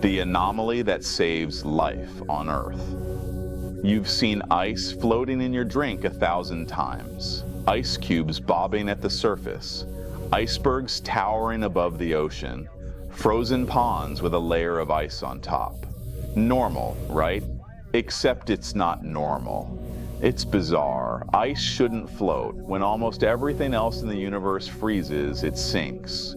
the anomaly that saves life on Earth. You've seen ice floating in your drink 1,000 times, ice cubes bobbing at the surface, icebergs towering above the ocean, frozen ponds with a layer of ice on top. Normal, right? Except it's not normal. It's bizarre. Ice shouldn't float. When almost everything else in the universe freezes, it sinks.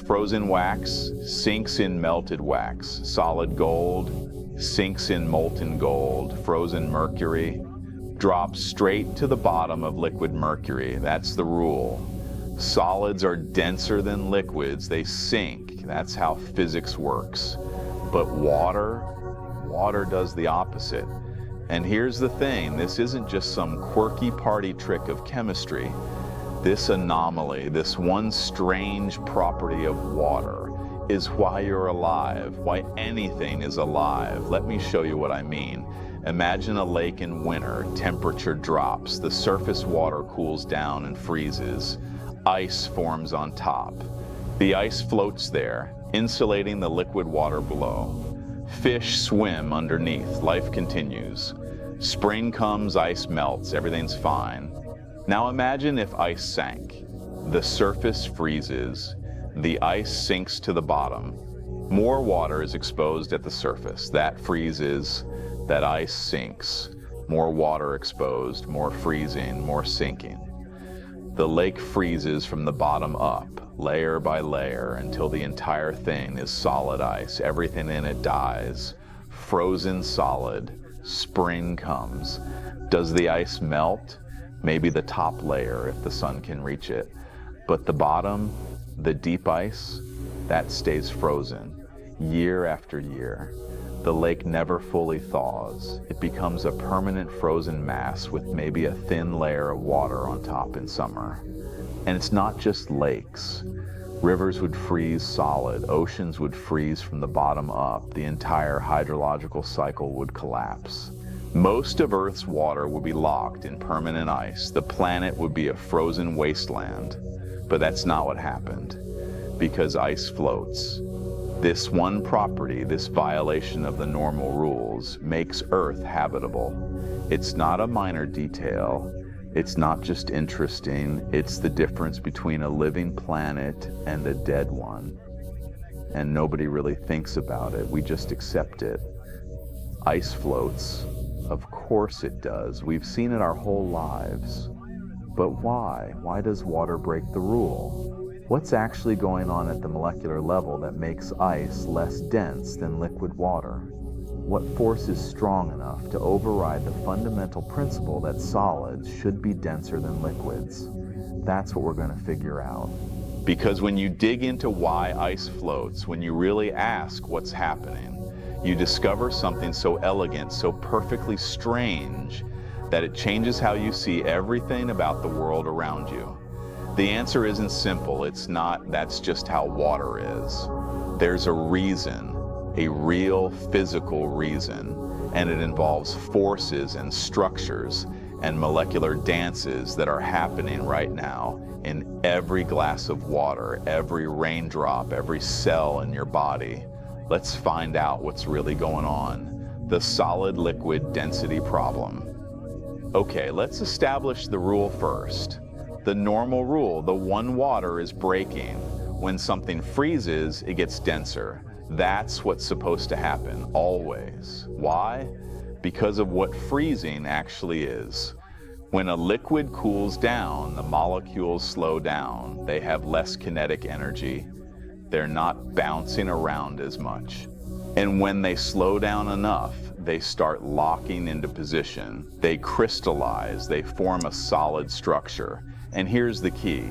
Frozen wax sinks in melted wax. Solid gold sinks in molten gold. Frozen mercury drops straight to the bottom of liquid mercury. That's the rule. Solids are denser than liquids. They sink. That's how physics works. But water does the opposite. And here's the thing, this isn't just some quirky party trick of chemistry. This anomaly, this one strange property of water, is why you're alive, why anything is alive. Let me show you what I mean. Imagine a lake in winter, temperature drops, the surface water cools down and freezes. Ice forms on top. The ice floats there, insulating the liquid water below. Fish swim underneath, life continues. Spring comes, ice melts, everything's fine. Now imagine if ice sank. The surface freezes, the ice sinks to the bottom. More water is exposed at the surface. That freezes, that ice sinks. More water exposed, more freezing, more sinking. The lake freezes from the bottom up, layer by layer, until the entire thing is solid ice. Everything in it dies. Frozen solid. Spring comes. Does the ice melt? Maybe the top layer if the sun can reach it. But the bottom, the deep ice, that stays frozen, year after year. The lake never fully thaws. It becomes a permanent frozen mass with maybe a thin layer of water on top in summer. And it's not just lakes. Rivers would freeze solid, oceans would freeze from the bottom up, the entire hydrological cycle would collapse. Most of Earth's water would be locked in permanent ice. The planet would be a frozen wasteland. But that's not what happened, because ice floats. This one property, this violation of the normal rules, makes Earth habitable. It's not a minor detail. It's not just interesting, it's the difference between a living planet and a dead one. And nobody really thinks about it, we just accept it. Ice floats, of course it does, we've seen it our whole lives. But why? Why does water break the rule? What's actually going on at the molecular level that makes ice less dense than liquid water? What force is strong enough to override the fundamental principle that solids should be denser than liquids? That's what we're going to figure out. Because when you dig into why ice floats, when you really ask what's happening, you discover something so elegant, so perfectly strange, that it changes how you see everything about the world around you. The answer isn't simple. It's not, that's just how water is. There's a reason. A real physical reason, and it involves forces and structures and molecular dances that are happening right now in every glass of water, every raindrop, every cell in your body. Let's find out what's really going on. The solid-liquid density problem. Okay, let's establish the rule first. The normal rule, the one water is breaking. When something freezes, it gets denser. That's what's supposed to happen, always. Why? Because of what freezing actually is. When a liquid cools down, the molecules slow down. They have less kinetic energy. They're not bouncing around as much. And when they slow down enough, they start locking into position. They crystallize, they form a solid structure. And here's the key.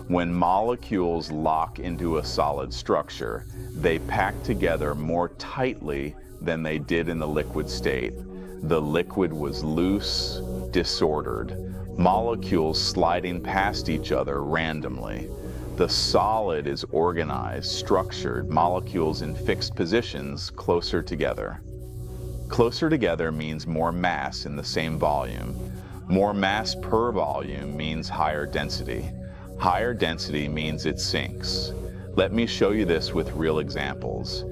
When molecules lock into a solid structure, they pack together more tightly than they did in the liquid state. The liquid was loose, disordered, molecules sliding past each other randomly. The solid is organized, structured, molecules in fixed positions closer together. Closer together means more mass in the same volume. More mass per volume means higher density. Higher density means it sinks. Let me show you this with real examples.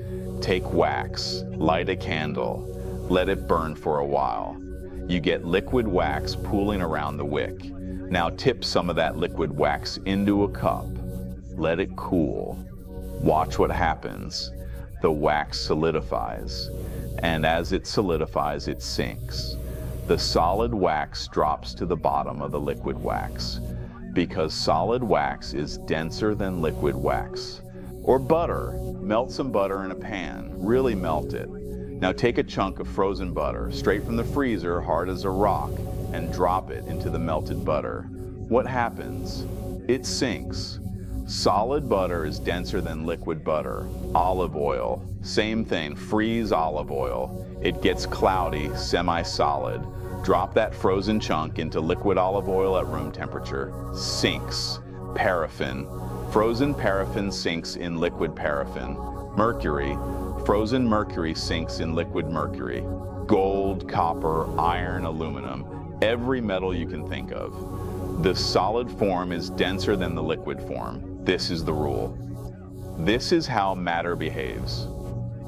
Take wax, light a candle, let it burn for a while. You get liquid wax pooling around the wick. Now tip some of that liquid wax into a cup. Let it cool. Watch what happens. The wax solidifies, and as it solidifies, it sinks. The solid wax drops to the bottom of the liquid wax, because solid wax is denser than liquid wax. Or butter. Melt some butter in a pan, really melt it. Now take a chunk of frozen butter, straight from the freezer, hard as a rock, and drop it into the melted butter. What happens? It sinks. Solid butter is denser than liquid butter. Olive oil, same thing, freeze olive oil. It gets cloudy, semi-solid. Drop that frozen chunk into liquid olive oil at room temperature. Sinks. Paraffin. Frozen paraffin sinks in liquid paraffin. Mercury. Frozen mercury sinks in liquid mercury. Gold, copper, iron, aluminum, every metal you can think of. The solid form is denser than the liquid form. This is the rule. This is how matter behaves.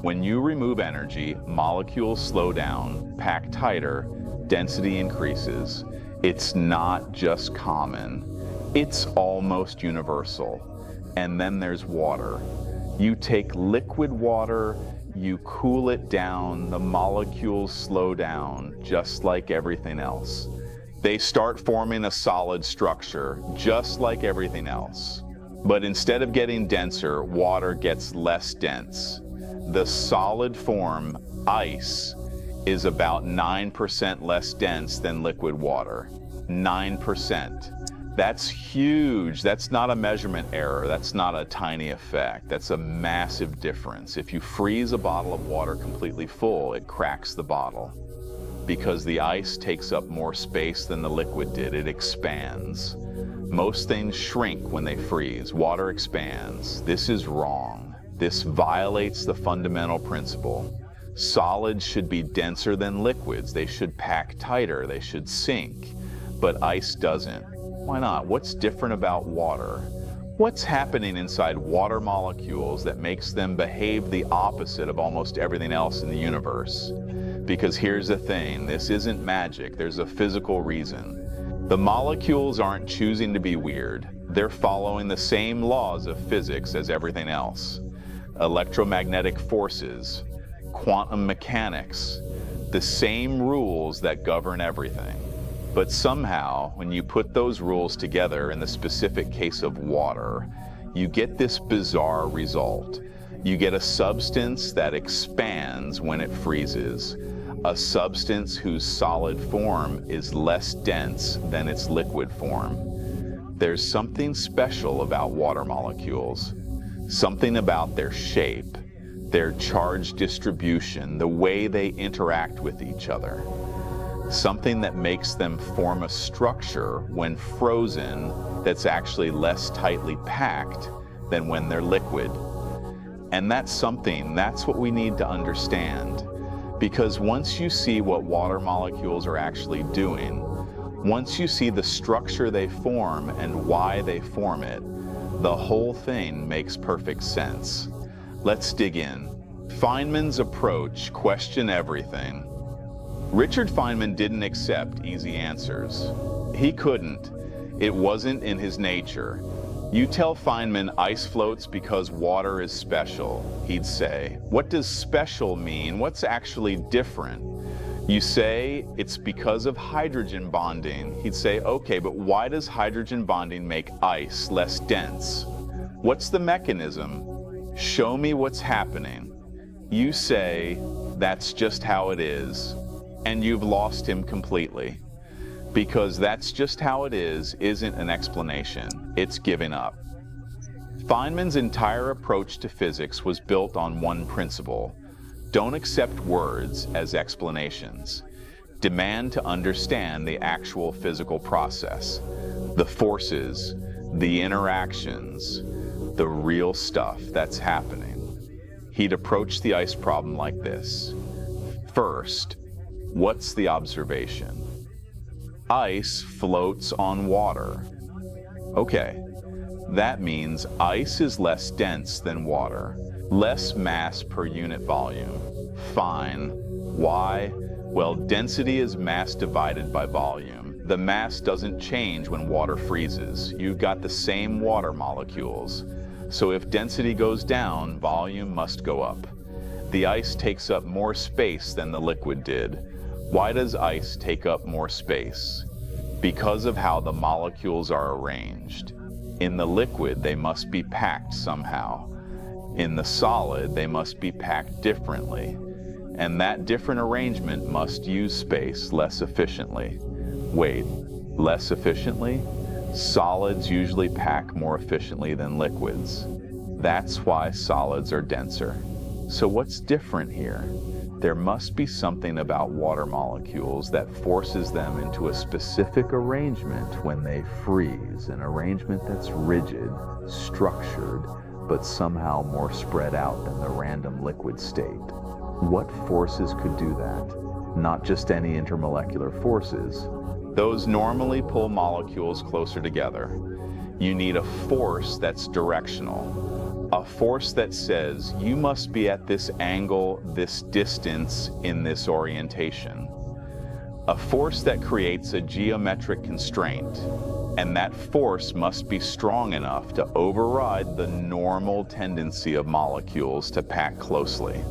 When you remove energy, molecules slow down, pack tighter, density increases. It's not just common, it's almost universal. And then there's water. You take liquid water, you cool it down, the molecules slow down, just like everything else. They start forming a solid structure, just like everything else. But instead of getting denser, water gets less dense. The solid form, ice, is about 9% less dense than liquid water. 9%. That's huge. That's not a measurement error. That's not a tiny effect. That's a massive difference. If you freeze a bottle of water completely full, it cracks the bottle. Because the ice takes up more space than the liquid did, it expands. Most things shrink when they freeze. Water expands. This is wrong. This violates the fundamental principle. Solids should be denser than liquids. They should pack tighter. They should sink. But ice doesn't. Why not? What's different about water? What's happening inside water molecules that makes them behave the opposite of almost everything else in the universe? Because here's the thing, this isn't magic, there's a physical reason. The molecules aren't choosing to be weird. They're following the same laws of physics as everything else. Electromagnetic forces, quantum mechanics, the same rules that govern everything. But somehow, when you put those rules together in the specific case of water, you get this bizarre result. You get a substance that expands when it freezes, a substance whose solid form is less dense than its liquid form. There's something special about water molecules, something about their shape, their charge distribution, the way they interact with each other. Something that makes them form a structure when frozen that's actually less tightly packed than when they're liquid. And that's something, that's what we need to understand. Because once you see what water molecules are actually doing, once you see the structure they form and why they form it, the whole thing makes perfect sense. Let's dig in. Feynman's approach, question everything. Richard Feynman didn't accept easy answers. He couldn't. It wasn't in his nature. You tell Feynman ice floats because water is special. He'd say, what does special mean? What's actually different? You say, it's because of hydrogen bonding. He'd say, okay, but why does hydrogen bonding make ice less dense? What's the mechanism? Show me what's happening. You say, that's just how it is. And you've lost him completely. Because that's just how it is isn't an explanation, it's giving up. Feynman's entire approach to physics was built on one principle. Don't accept words as explanations. Demand to understand the actual physical process, the forces, the interactions, the real stuff that's happening. He'd approach the ice problem like this. First, what's the observation? Ice floats on water. Okay, That means ice is less dense than water, less mass per unit volume. Fine. Why? Well, density is mass divided by volume. The mass doesn't change when water freezes. You've got the same water molecules. So if density goes down, volume must go up. The ice takes up more space than the liquid did. Why does ice take up more space? Because of how the molecules are arranged. In the liquid, they must be packed somehow. In the solid, they must be packed differently. And that different arrangement must use space less efficiently. Wait, less efficiently? Solids usually pack more efficiently than liquids. That's why solids are denser. So what's different here? There must be something about water molecules that forces them into a specific arrangement when they freeze, an arrangement that's rigid, structured, but somehow more spread out than the random liquid state. What forces could do that? Not just any intermolecular forces. Those normally pull molecules closer together. You need a force that's directional. A force that says you must be at this angle, this distance, in this orientation. A force that creates a geometric constraint. And that force must be strong enough to override the normal tendency of molecules to pack closely.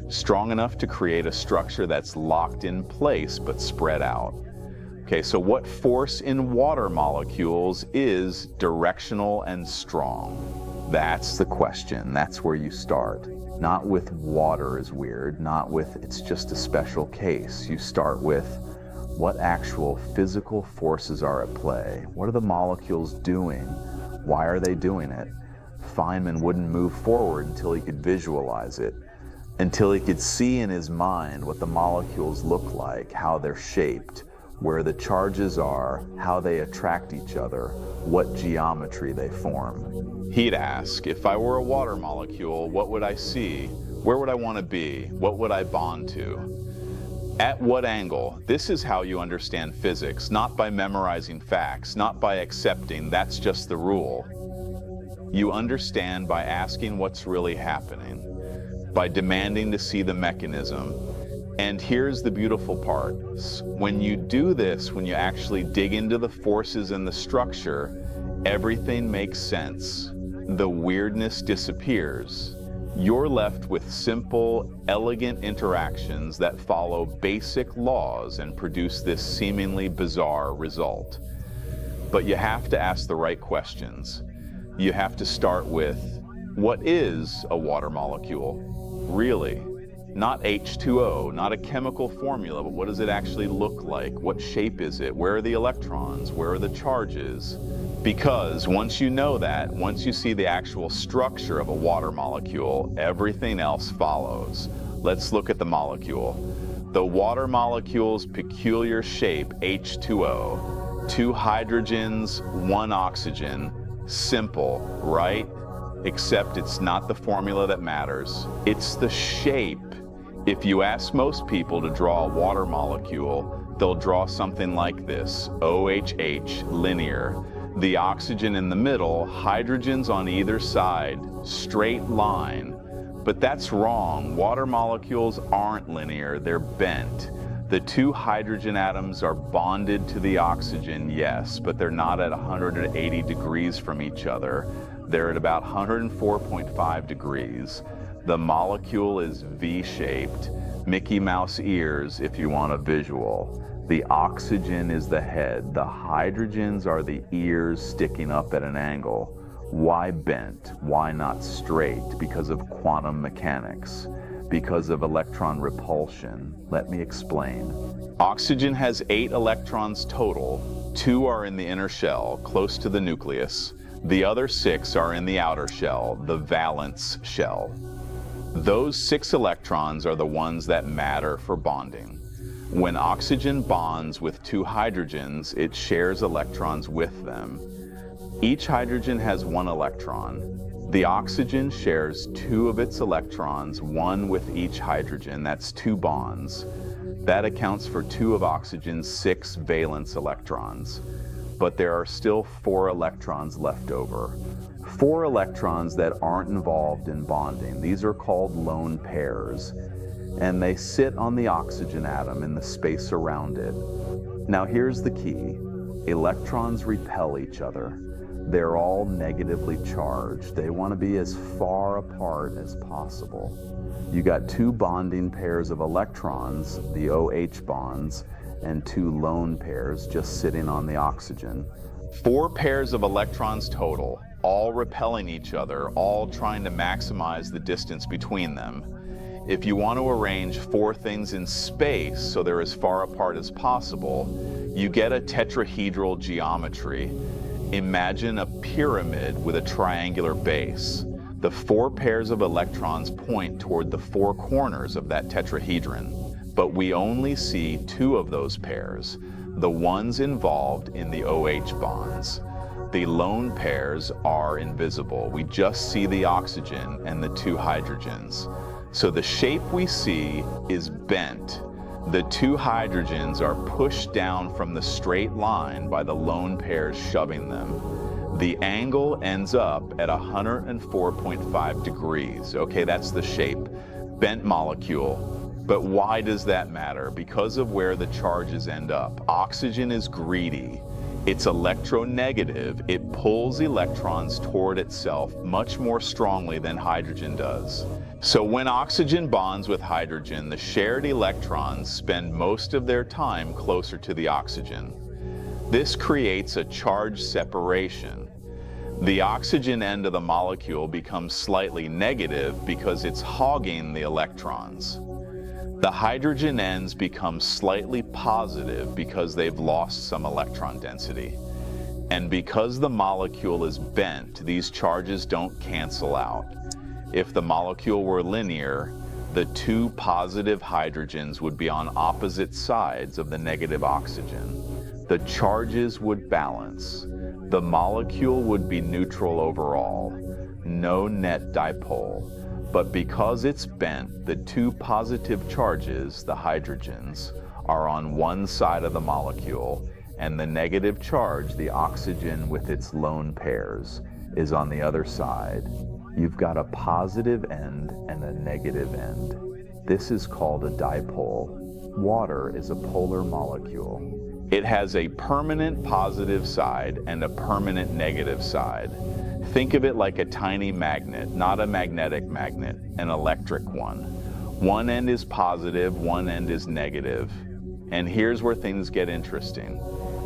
Strong enough to create a structure that's locked in place but spread out. Okay, so what force in water molecules is directional and strong? That's the question. That's where you start. Not with water is weird, not with it's just a special case. You start with what actual physical forces are at play. What are the molecules doing? Why are they doing it? Feynman wouldn't move forward until he could visualize it, until he could see in his mind what the molecules look like, how they're shaped, where the charges are, how they attract each other, what geometry they form. He'd ask, if I were a water molecule, what would I see? Where would I want to be? What would I bond to? At what angle? This is how you understand physics, not by memorizing facts, not by accepting that's just the rule. You understand by asking what's really happening, by demanding to see the mechanism. And here's the beautiful part. When you do this, when you actually dig into the forces and the structure, everything makes sense. The weirdness disappears. You're left with simple, elegant interactions that follow basic laws and produce this seemingly bizarre result. But you have to ask the right questions. You have to start with, what is a water molecule? Really? Not H2O, not a chemical formula, but what does it actually look like? What shape is it? Where are the electrons? Where are the charges? Because once you know that, once you see the actual structure of a water molecule, everything else follows. Let's look at the molecule. The water molecule's peculiar shape, H2O, 2 hydrogens, 1 oxygen. Simple, right? Except it's not the formula that matters. It's the shape. If you ask most people to draw a water molecule, they'll draw something like this, OHH, linear. The oxygen in the middle, hydrogens on either side, straight line. But that's wrong. Water molecules aren't linear, they're bent. The 2 hydrogen atoms are bonded to the oxygen, yes, but they're not at 180 degrees from each other. They're at about 104.5 degrees. The molecule is V-shaped, Mickey Mouse ears if you want a visual. The oxygen is the head. The hydrogens are the ears sticking up at an angle. Why bent? Why not straight? Because of quantum mechanics. Because of electron repulsion. Let me explain. Oxygen has 8 electrons total. 2 are in the inner shell, close to the nucleus. The other 6 are in the outer shell, the valence shell. Those 6 electrons are the ones that matter for bonding. When oxygen bonds with 2 hydrogens, it shares electrons with them. Each hydrogen has 1 electron. The oxygen shares 2 of its electrons, 1 with each hydrogen. That's 2 bonds. That accounts for 2 of oxygen's 6 valence electrons. but there are still 4 electrons left over. 4 electrons that aren't involved in bonding. These are called lone pairs, and they sit on the oxygen atom in the space around it. Now here's the key. Electrons repel each other. They're all negatively charged. They want to be as far apart as possible. You got 2 bonding pairs of electrons, the OH bonds, and 2 lone pairs just sitting on the oxygen. 4 pairs of electrons total, all repelling each other, all trying to maximize the distance between them. If you want to arrange 4 things in space so they're as far apart as possible, you get a tetrahedral geometry. Imagine a pyramid with a triangular base. The 4 pairs of electrons point toward the 4 corners of that tetrahedron, but we only see 2 of those pairs, the ones involved in the OH bonds. The lone pairs are invisible. We just see the oxygen and the 2 hydrogens. So the shape we see is bent. The 2 hydrogens are pushed down from the straight line by the lone pairs shoving them. The angle ends up at 104.5 degrees. Okay, that's the shape. Bent molecule. But why does that matter? Because of where the charges end up. Oxygen is greedy. It's electronegative. It pulls electrons toward itself much more strongly than hydrogen does. So when oxygen bonds with hydrogen, the shared electrons spend most of their time closer to the oxygen. This creates a charge separation. The oxygen end of the molecule becomes slightly negative because it's hogging the electrons. The hydrogen ends become slightly positive because they've lost some electron density. And because the molecule is bent, these charges don't cancel out. If the molecule were linear, the 2 positive hydrogens would be on opposite sides of the negative oxygen. The charges would balance. The molecule would be neutral overall, no net dipole. But because it's bent, the 2 positive charges, the hydrogens, are on one side of the molecule, and the negative charge, the oxygen with its lone pairs, is on the other side. You've got a positive end and a negative end. This is called a dipole. Water is a polar molecule. It has a permanent positive side and a permanent negative side. Think of it like a tiny magnet, not a magnetic magnet, an electric one. One end is positive, one end is negative. And here's where things get interesting.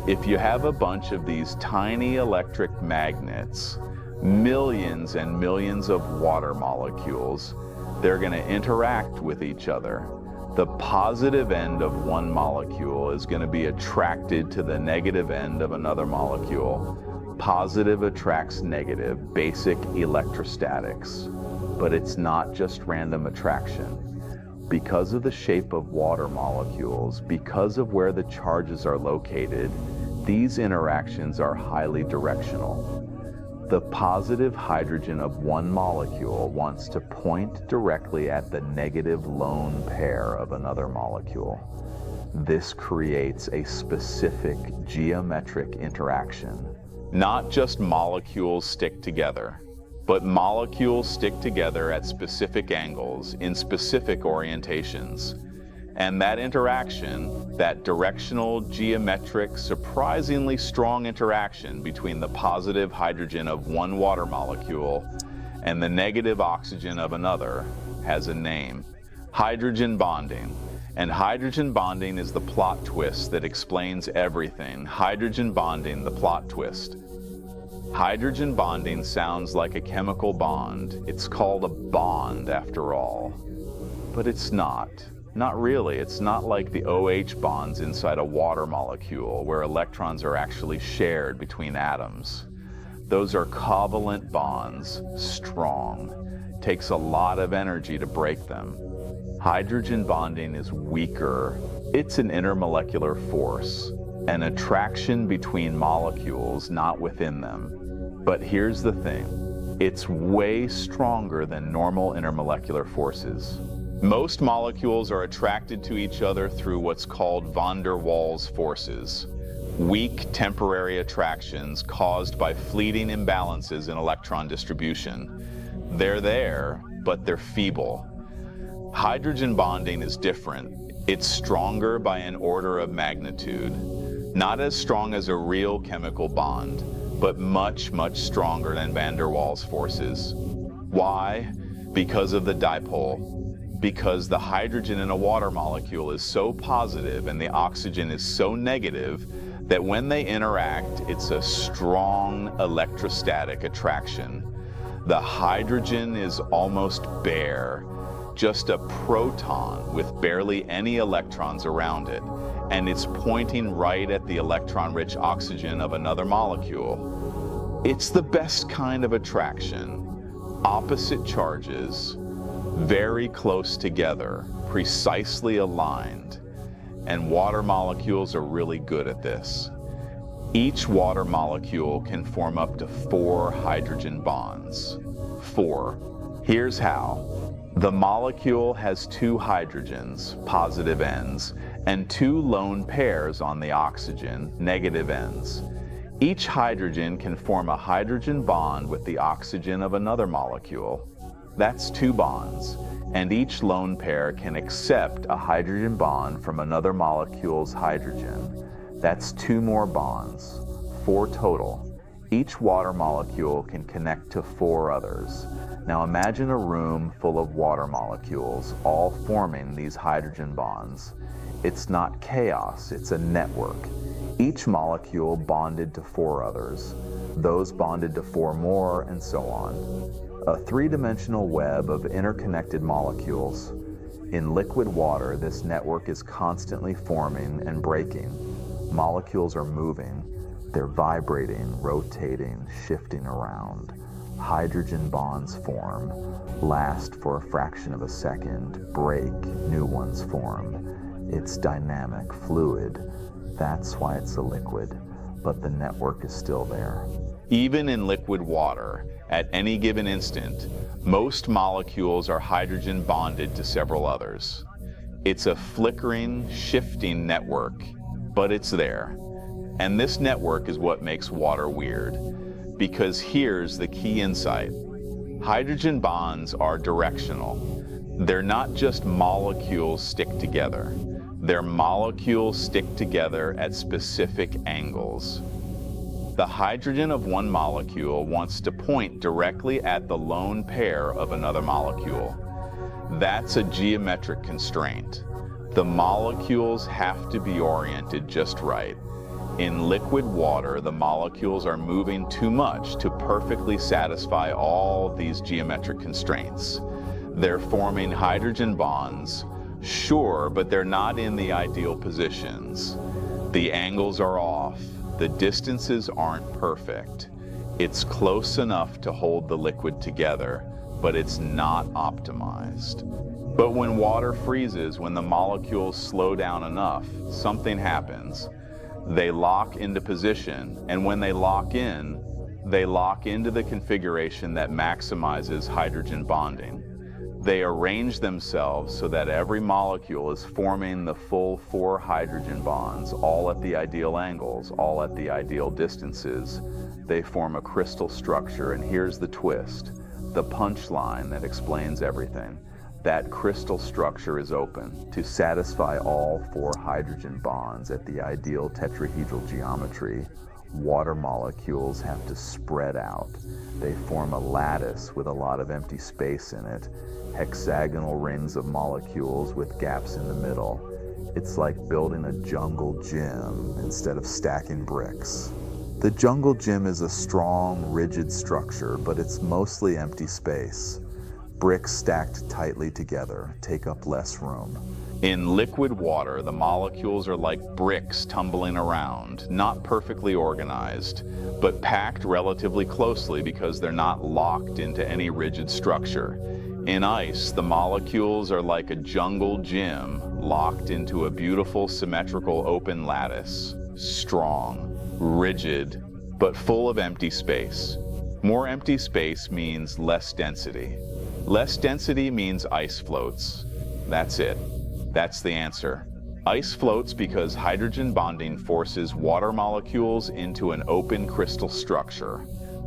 If you have a bunch of these tiny electric magnets, millions and millions of water molecules, they're going to interact with each other. The positive end of one molecule is going to be attracted to the negative end of another molecule. Positive attracts negative, basic electrostatics. But it's not just random attraction. Because of the shape of water molecules, because of where the charges are located, these interactions are highly directional. The positive hydrogen of one molecule wants to point directly at the negative lone pair of another molecule. This creates a specific geometric interaction. Not just molecules stick together, but molecules stick together at specific angles, in specific orientations. And that interaction, that directional, geometric, surprisingly strong interaction between the positive hydrogen of one water molecule and the negative oxygen of another, has a name: hydrogen bonding. And hydrogen bonding is the plot twist that explains everything. Hydrogen bonding, the plot twist. Hydrogen bonding sounds like a chemical bond. It's called a bond after all. But it's not. Not really. It's not like the OH bonds inside a water molecule where electrons are actually shared between atoms. Those are covalent bonds, strong. Takes a lot of energy to break them. Hydrogen bonding is weaker. It's an intermolecular force, an attraction between molecules, not within them. But here's the thing. It's way stronger than normal intermolecular forces. Most molecules are attracted to each other through what's called van der Waals forces. weak temporary attractions caused by fleeting imbalances in electron distribution. They're there, but they're feeble. Hydrogen bonding is different. It's stronger by an order of magnitude. Not as strong as a real chemical bond, but much, much stronger than van der Waals forces. Why? Because of the dipole. Because the hydrogen in a water molecule is so positive and the oxygen is so negative that when they interact, it's a strong electrostatic attraction. The hydrogen is almost bare, just a proton with barely any electrons around it, and it's pointing right at the electron-rich oxygen of another molecule. It's the best kind of attraction. Opposite charges, very close together, precisely aligned, and water molecules are really good at this. Each water molecule can form up to 4 hydrogen bonds. 4. Here's how. The molecule has 2 hydrogens, positive ends, and 2 lone pairs on the oxygen, negative ends. Each hydrogen can form a hydrogen bond with the oxygen of another molecule. That's 2 bonds, and each lone pair can accept a hydrogen bond from another molecule's hydrogen. That's 2 more bonds, 4 total. Each water molecule can connect to 4 others. Now imagine a room full of water molecules, all forming these hydrogen bonds. It's not chaos, it's a network. Each molecule bonded to 4 others, those bonded to 4 more, and so on. A 3-dimensional web of interconnected molecules. In liquid water, this network is constantly forming and breaking. Molecules are moving, they're vibrating, rotating, shifting around. Hydrogen bonds form, last for a fraction of a second, break, new ones form. It's dynamic, fluid. That's why it's a liquid, but the network is still there. Even in liquid water, at any given instant, most molecules are hydrogen bonded to several others. It's a flickering, shifting network, but it's there. And this network is what makes water weird. Because here's the key insight. Hydrogen bonds are directional. They're not just molecules stick together. They're molecules stick together at specific angles. The hydrogen of one molecule wants to point directly at the lone pair of another molecule. That's a geometric constraint. The molecules have to be oriented just right. In liquid water, the molecules are moving too much to perfectly satisfy all these geometric constraints. They're forming hydrogen bonds, sure, but they're not in the ideal positions. The angles are off. The distances aren't perfect. It's close enough to hold the liquid together, but it's not optimized. But when water freezes, when the molecules slow down enough, something happens. They lock into position, and when they lock into the configuration that maximizes hydrogen bonding. They arrange themselves so that every molecule is forming the full 4 hydrogen bonds, all at the ideal angles, all at the ideal distances. They form a crystal structure, and here's the twist, the punchline that explains everything. That crystal structure is open to satisfy all 4 hydrogen bonds at the ideal tetrahedral geometry. Water molecules have to spread out. They form a lattice with a lot of empty space in it. Hexagonal rings of molecules with gaps in the middle. It's like building a jungle gym instead of stacking bricks. The jungle gym is a strong, rigid structure, but it's mostly empty space. Bricks stacked tightly together take up less room. In liquid water, the molecules are like bricks tumbling around, not perfectly organized, but packed relatively closely because they're not locked into any rigid structure. In ice, the molecules are like a jungle gym, locked into a beautiful symmetrical open lattice. Strong, rigid, but full of empty space. More empty space means less density. Less density means ice floats. That's it. That's the answer. Ice floats because hydrogen bonding forces water molecules into an open crystal structure.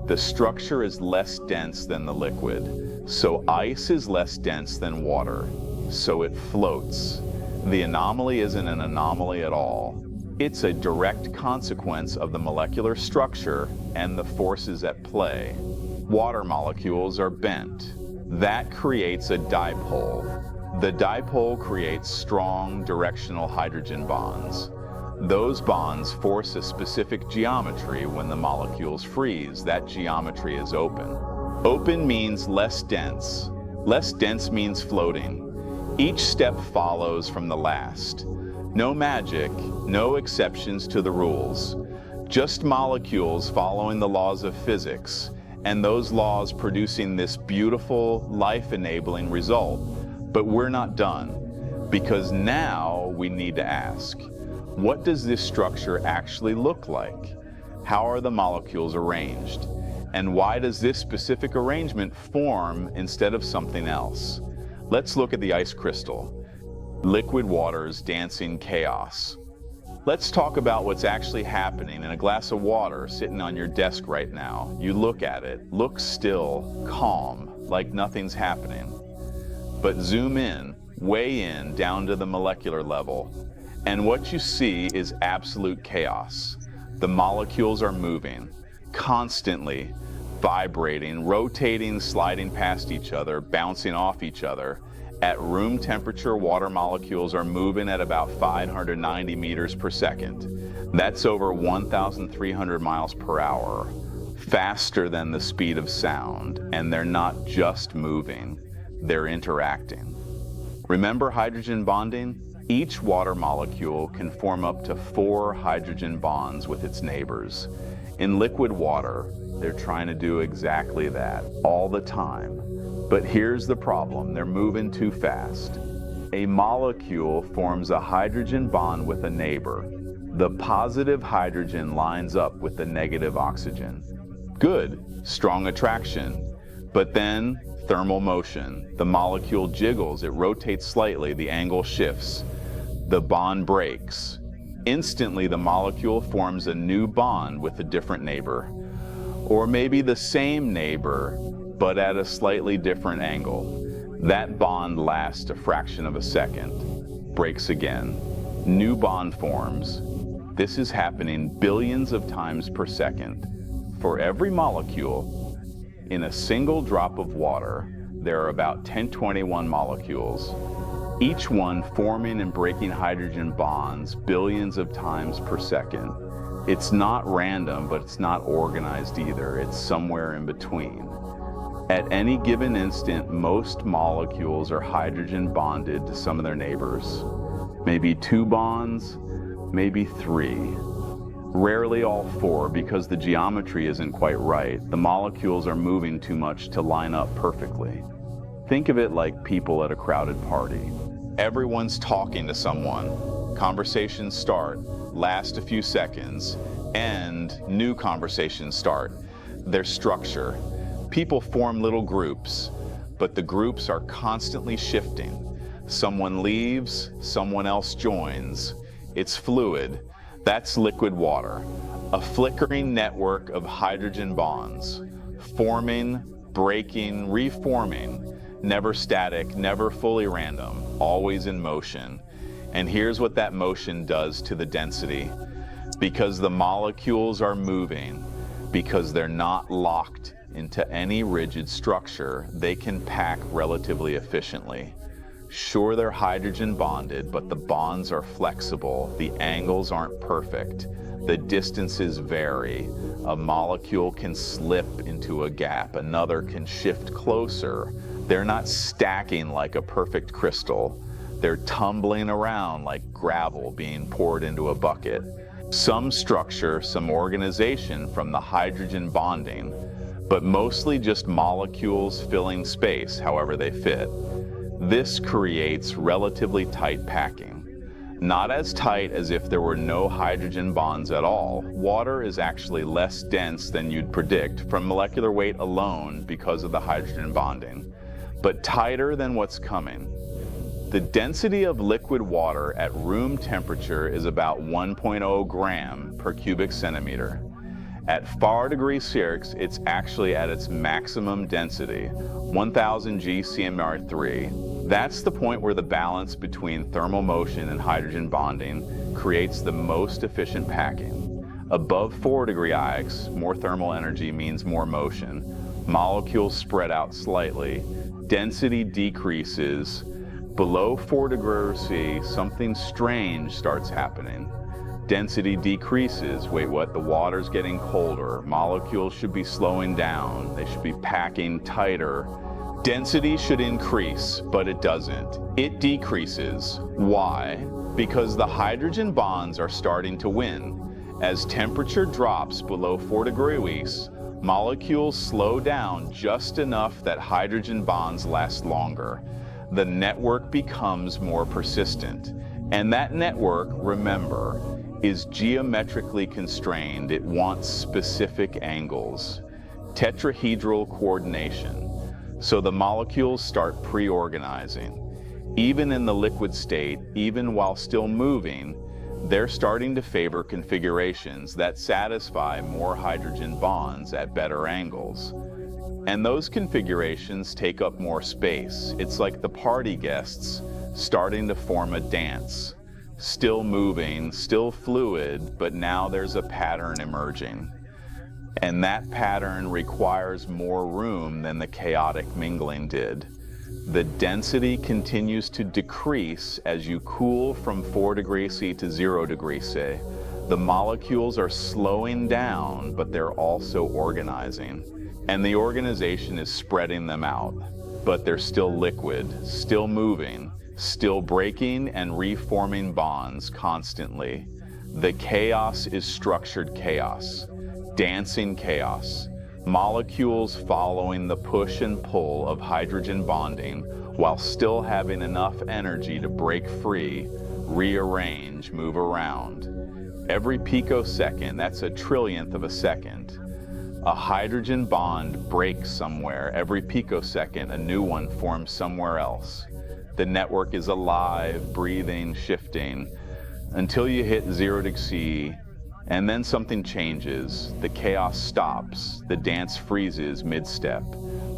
The structure is less dense than the liquid, so ice is less dense than water, so it floats. The anomaly isn't an anomaly at all. It's a direct consequence of the molecular structure and the forces at play. Water molecules are bent. That creates a dipole. The dipole creates strong directional hydrogen bonds. Those bonds force a specific geometry. When the molecules freeze, that geometry is open. Open means less dense. Less dense means floating. Each step follows from the last. No magic, no exceptions to the rules. Just molecules following the laws of physics, and those laws producing this beautiful, life-enabling result. But we're not done, because now we need to ask, what does this structure actually look like? How are the molecules arranged? And why does this specific arrangement form instead of something else? Let's look at the ice crystal. Liquid water's dancing chaos. Let's talk about what's actually happening in a glass of water sitting on your desk right now. You look at it, look still, calm, like nothing's happening. But zoom in, way in, down to the molecular level, and what you see is absolute chaos. The molecules are moving, constantly, vibrating, rotating, sliding past each other, bouncing off each other. At room temperature, water molecules are moving at about 590 meters per second. That's over 1,300 miles per hour, faster than the speed of sound. And they're not just moving, they're interacting. Remember hydrogen bonding? Each water molecule can form up to 4 hydrogen bonds with its neighbors. In liquid water, they're trying to do exactly that all the time. But here's the problem, they're moving too fast. A molecule forms a hydrogen bond with a neighbor. The positive hydrogen lines up with the negative oxygen. Good, strong attraction. But then, thermal motion. The molecule jiggles, it rotates slightly, the angle shifts. The bond breaks. Instantly, the molecule forms a new bond with a different neighbor. Or maybe the same neighbor, but at a slightly different angle. That bond lasts a fraction of a second, breaks again. New bond forms. This is happening billions of times per second. For every molecule, in a single drop of water, there are about 1021 molecules, each one forming and breaking hydrogen bonds billions of times per second. It's not random, but it's not organized either. It's somewhere in between. At any given instant, most molecules are hydrogen bonded to some of their neighbors. Maybe 2 bonds, maybe 3. Rarely all 4 because the geometry isn't quite right. The molecules are moving too much to line up perfectly. Think of it like people at a crowded party. Everyone's talking to someone. Conversations start, last a few seconds, and new conversations start. There's structure. People form little groups, but the groups are constantly shifting. Someone leaves, someone else joins. It's fluid. That's liquid water, a flickering network of hydrogen bonds, forming, breaking, reforming, never static, never fully random, always in motion. And here's what that motion does to the density. Because the molecules are moving, because they're not locked into any rigid structure, they can pack relatively efficiently. Sure, they're hydrogen bonded, but the bonds are flexible, the angles aren't perfect, the distances vary. A molecule can slip into a gap, another can shift closer. They're not stacking like a perfect crystal. They're tumbling around like gravel being poured into a bucket. Some structure, some organization from the hydrogen bonding, but mostly just molecules filling space however they fit. This creates relatively tight packing. Not as tight as if there were no hydrogen bonds at all. Water is actually less dense than you'd predict from molecular weight alone because of the hydrogen bonding, but tighter than what's coming. The density of liquid water at room temperature is about 1.0 gram per cubic centimeter. At 4 degrees Celsius, it's actually at its maximum density, 1000 gcmr3. That's the point where the balance between thermal motion and hydrogen bonding creates the most efficient packing. Above 4 degree Ix, more thermal energy means more motion. Molecules spread out slightly. Density decreases. Below 4 degrees C, something strange starts happening. Density decreases. Wait, what? The water's getting colder. Molecules should be slowing down. They should be packing tighter. Density should increase, but it doesn't. It decreases. Why? Because the hydrogen bonds are starting to win. As temperature drops below 4 degrees, molecules slow down just enough that hydrogen bonds last longer. The network becomes more persistent. And that network, remember, is geometrically constrained. It wants specific angles. Tetrahedral coordination. So the molecules start pre-organizing. Even in the liquid state, even while still moving, they're starting to favor configurations that satisfy more hydrogen bonds at better angles. And those configurations take up more space. It's like the party guests starting to form a dance. Still moving, still fluid, but now there's a pattern emerging. And that pattern requires more room than the chaotic mingling did. The density continues to decrease as you cool from 4 degrees C to 0 degrees C. The molecules are slowing down, but they're also organizing. And the organization is spreading them out. But they're still liquid, still moving, still breaking and reforming bonds constantly. The chaos is structured chaos, dancing chaos. Molecules following the push and pull of hydrogen bonding while still having enough energy to break free, rearrange, move around. Every picosecond, that's a trillionth of a second. A hydrogen bond breaks somewhere. Every picosecond, a new one forms somewhere else. The network is alive, breathing, shifting, until you hit 0 degrees C, and then something changes. The chaos stops. The dance freezes mid-step.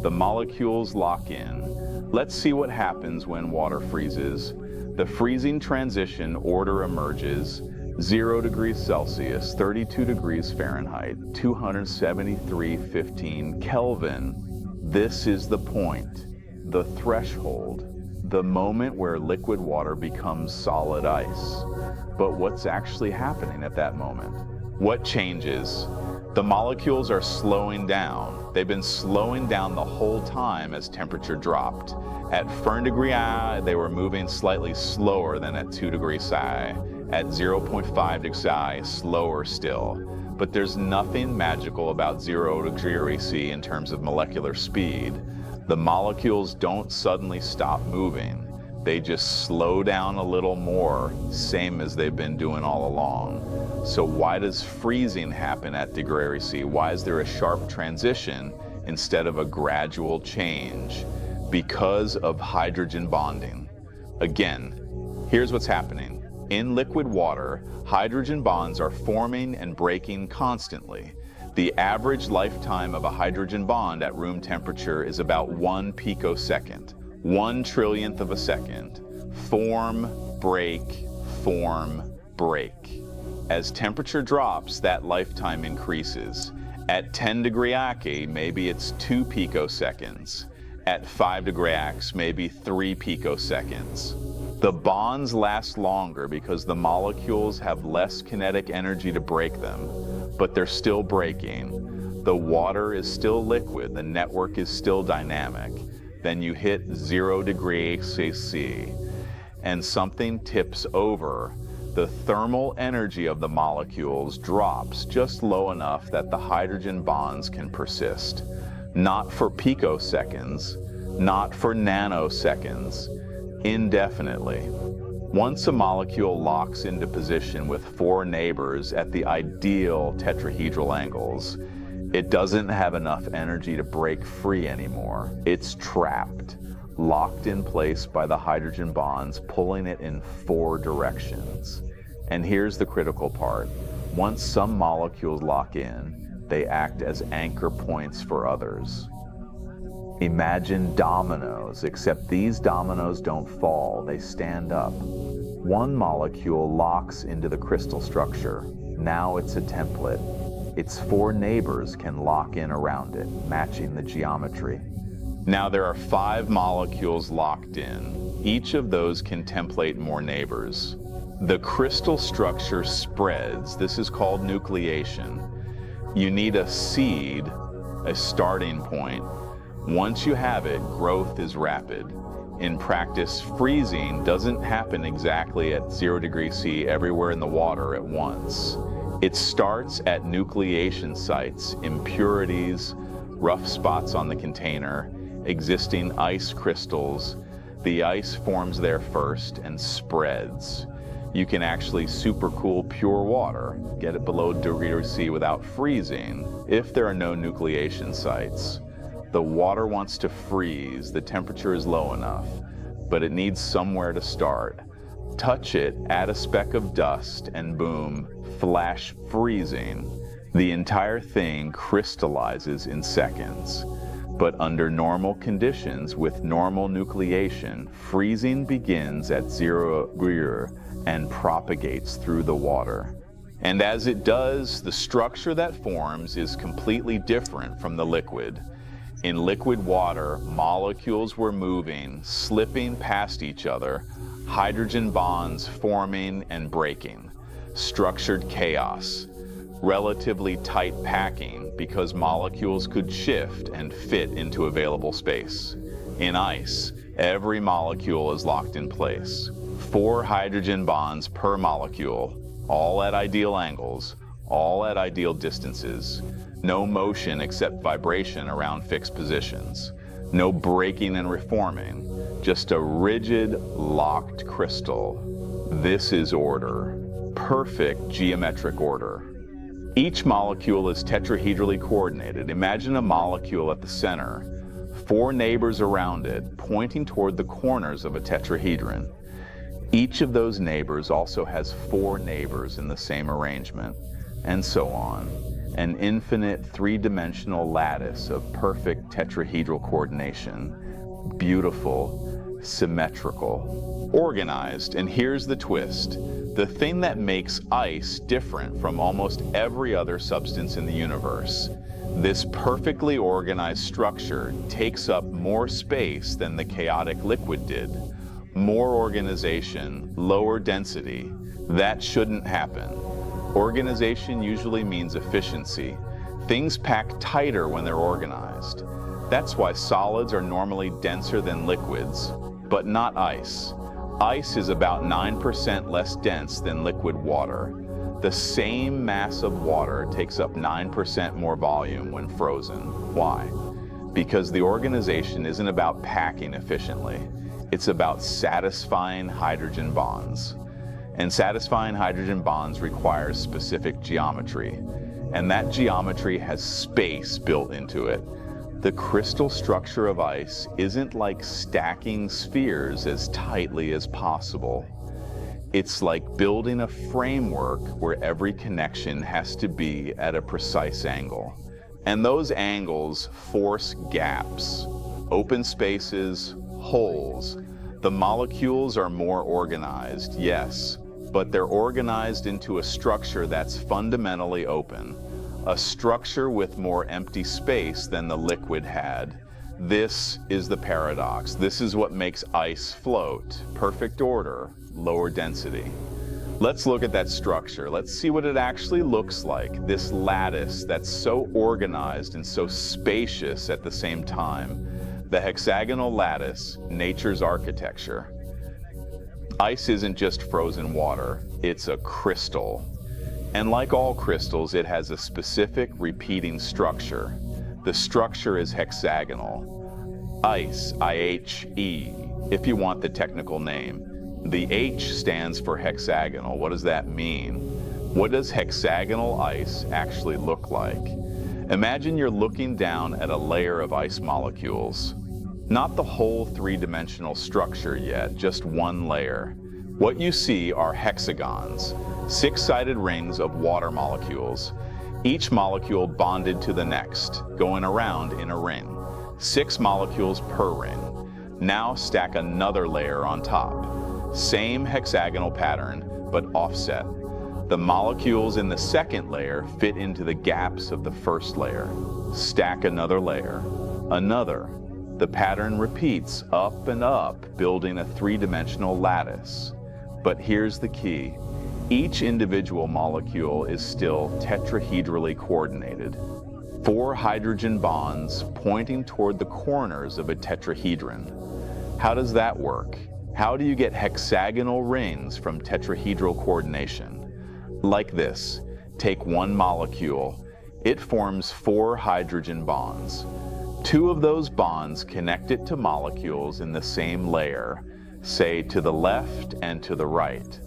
The molecules lock in. Let's see what happens when water freezes. The freezing transition order emerges. 0 degrees Celsius, 32 degrees Fahrenheit, 273.15 Kelvin. This is the point, the threshold, the moment where liquid water becomes solid ice. But what's actually happening at that moment? What changes? The molecules are slowing down. They've been slowing down the whole time as temperature dropped. At 1 degree I, they were moving slightly slower than at 2 degrees Celsius. At 0.5 degrees Celsius, slower still. But there's nothing magical about 0 degrees C in terms of molecular speed. The molecules don't suddenly stop moving. They just slow down a little more, same as they've been doing all along. So why does freezing happen at degrees C? Why is there a sharp transition instead of a gradual change? Because of hydrogen bonding. Again, here's what's happening. In liquid water, hydrogen bonds are forming and breaking constantly. The average lifetime of a hydrogen bond at room temperature is about 1 picosecond, 1 trillionth of a second. Form, break, form, break. As temperature drops, that lifetime increases. At 10 degrees Celsius, maybe it's 2 picoseconds. At 5 degrees Celsius, maybe 3 picoseconds. The bonds last longer because the molecules have less kinetic energy to break them, but they're still breaking. The water is still liquid, the network is still dynamic. Then you hit 0 degrees C, and something tips over. The thermal energy of the molecules drops just low enough that the hydrogen bonds can persist. Not for picoseconds, not for nanoseconds, indefinitely. Once a molecule locks into position with 4 neighbors at the ideal tetrahedral angles, it doesn't have enough energy to break free anymore. It's trapped. locked in place by the hydrogen bonds, pulling it in 4 directions. And here's the critical part. Once some molecules lock in, they act as anchor points for others. Imagine dominoes, except these dominoes don't fall, they stand up. One molecule locks into the crystal structure. Now it's a template. Its 4 neighbors can lock in around it, matching the geometry. Now there are 5 molecules locked in. Each of those can template more neighbors. The crystal structure spreads. This is called nucleation. You need a seed, a starting point. Once you have it, growth is rapid. In practice, freezing doesn't happen exactly at 0 degrees C everywhere in the water at once. It starts at nucleation sites, impurities, rough spots on the container, existing ice crystals. The ice forms there first and spreads. You can actually supercool pure water, get it below 0 degrees C without freezing, if there are no nucleation sites. The water wants to freeze, the temperature is low enough, but it needs somewhere to start. Touch it, add a speck of dust, and boom, flash freezing. The entire thing crystallizes in seconds. But under normal conditions, with normal nucleation, freezing begins at 0 degrees and propagates through the water. And as it does, the structure that forms is completely different from the liquid. In liquid water, molecules were moving, slipping past each other, hydrogen bonds forming and breaking. Structured chaos. Relatively tight packing because molecules could shift and fit into available space. In ice, every molecule is locked in place. 4 hydrogen bonds per molecule, all at ideal angles, all at ideal distances. No motion except vibration around fixed positions. No breaking and reforming, just a rigid, locked crystal. This is order. Perfect geometric order. Each molecule is tetrahedrally coordinated. Imagine a molecule at the center, 4 neighbors around it, pointing toward the corners of a tetrahedron. Each of those neighbors also has 4 neighbors in the same arrangement, and so on. An infinite 3-dimensional lattice of perfect tetrahedral coordination. Beautiful, symmetrical, organized. And here's the twist. The thing that makes ice different from almost every other substance in the universe. This perfectly organized structure takes up more space than the chaotic liquid did. More organization, lower density. That shouldn't happen. Organization usually means efficiency. Things pack tighter when they're organized. That's why solids are normally denser than liquids, but not ice. Ice is about 9% less dense than liquid water. The same mass of water takes up 9% more volume when frozen. Why? Because the organization isn't about packing efficiently. It's about satisfying hydrogen bonds. And satisfying hydrogen bonds requires specific geometry. And that geometry has space built into it. The crystal structure of ice isn't like stacking spheres as tightly as possible. It's like building a framework where every connection has to be at a precise angle. And those angles force gaps, open spaces, holes. The molecules are more organized, yes, but they're organized into a structure that's fundamentally open, a structure with more empty space than the liquid had. This is the paradox. This is what makes ice float. Perfect order, lower density. Let's look at that structure. Let's see what it actually looks like, this lattice that's so organized and so spacious at the same time. The hexagonal lattice, nature's architecture. Ice isn't just frozen water, it's a crystal. And like all crystals, it has a specific repeating structure. The structure is hexagonal. Ice, I-H-E, if you want the technical name. The H stands for hexagonal. What does that mean? What does hexagonal ice actually look like? Imagine you're looking down at a layer of ice molecules. Not the whole three-dimensional structure yet, just one layer. What you see are hexagons, six-sided rings of water molecules, each molecule bonded to the next, going around in a ring. 6 molecules per ring. Now stack another layer on top. Same hexagonal pattern, but offset. The molecules in the second layer fit into the gaps of the first layer. Stack another layer, another. The pattern repeats up and up, building a three-dimensional lattice. But here's the key. Each individual molecule is still tetrahedrally coordinated. 4 hydrogen bonds pointing toward the corners of a tetrahedron. How does that work? How do you get hexagonal rings from tetrahedral coordination? Like this. Take one molecule. It forms 4 hydrogen bonds. 2 of those bonds connect it to molecules in the same layer, say to the left and to the right.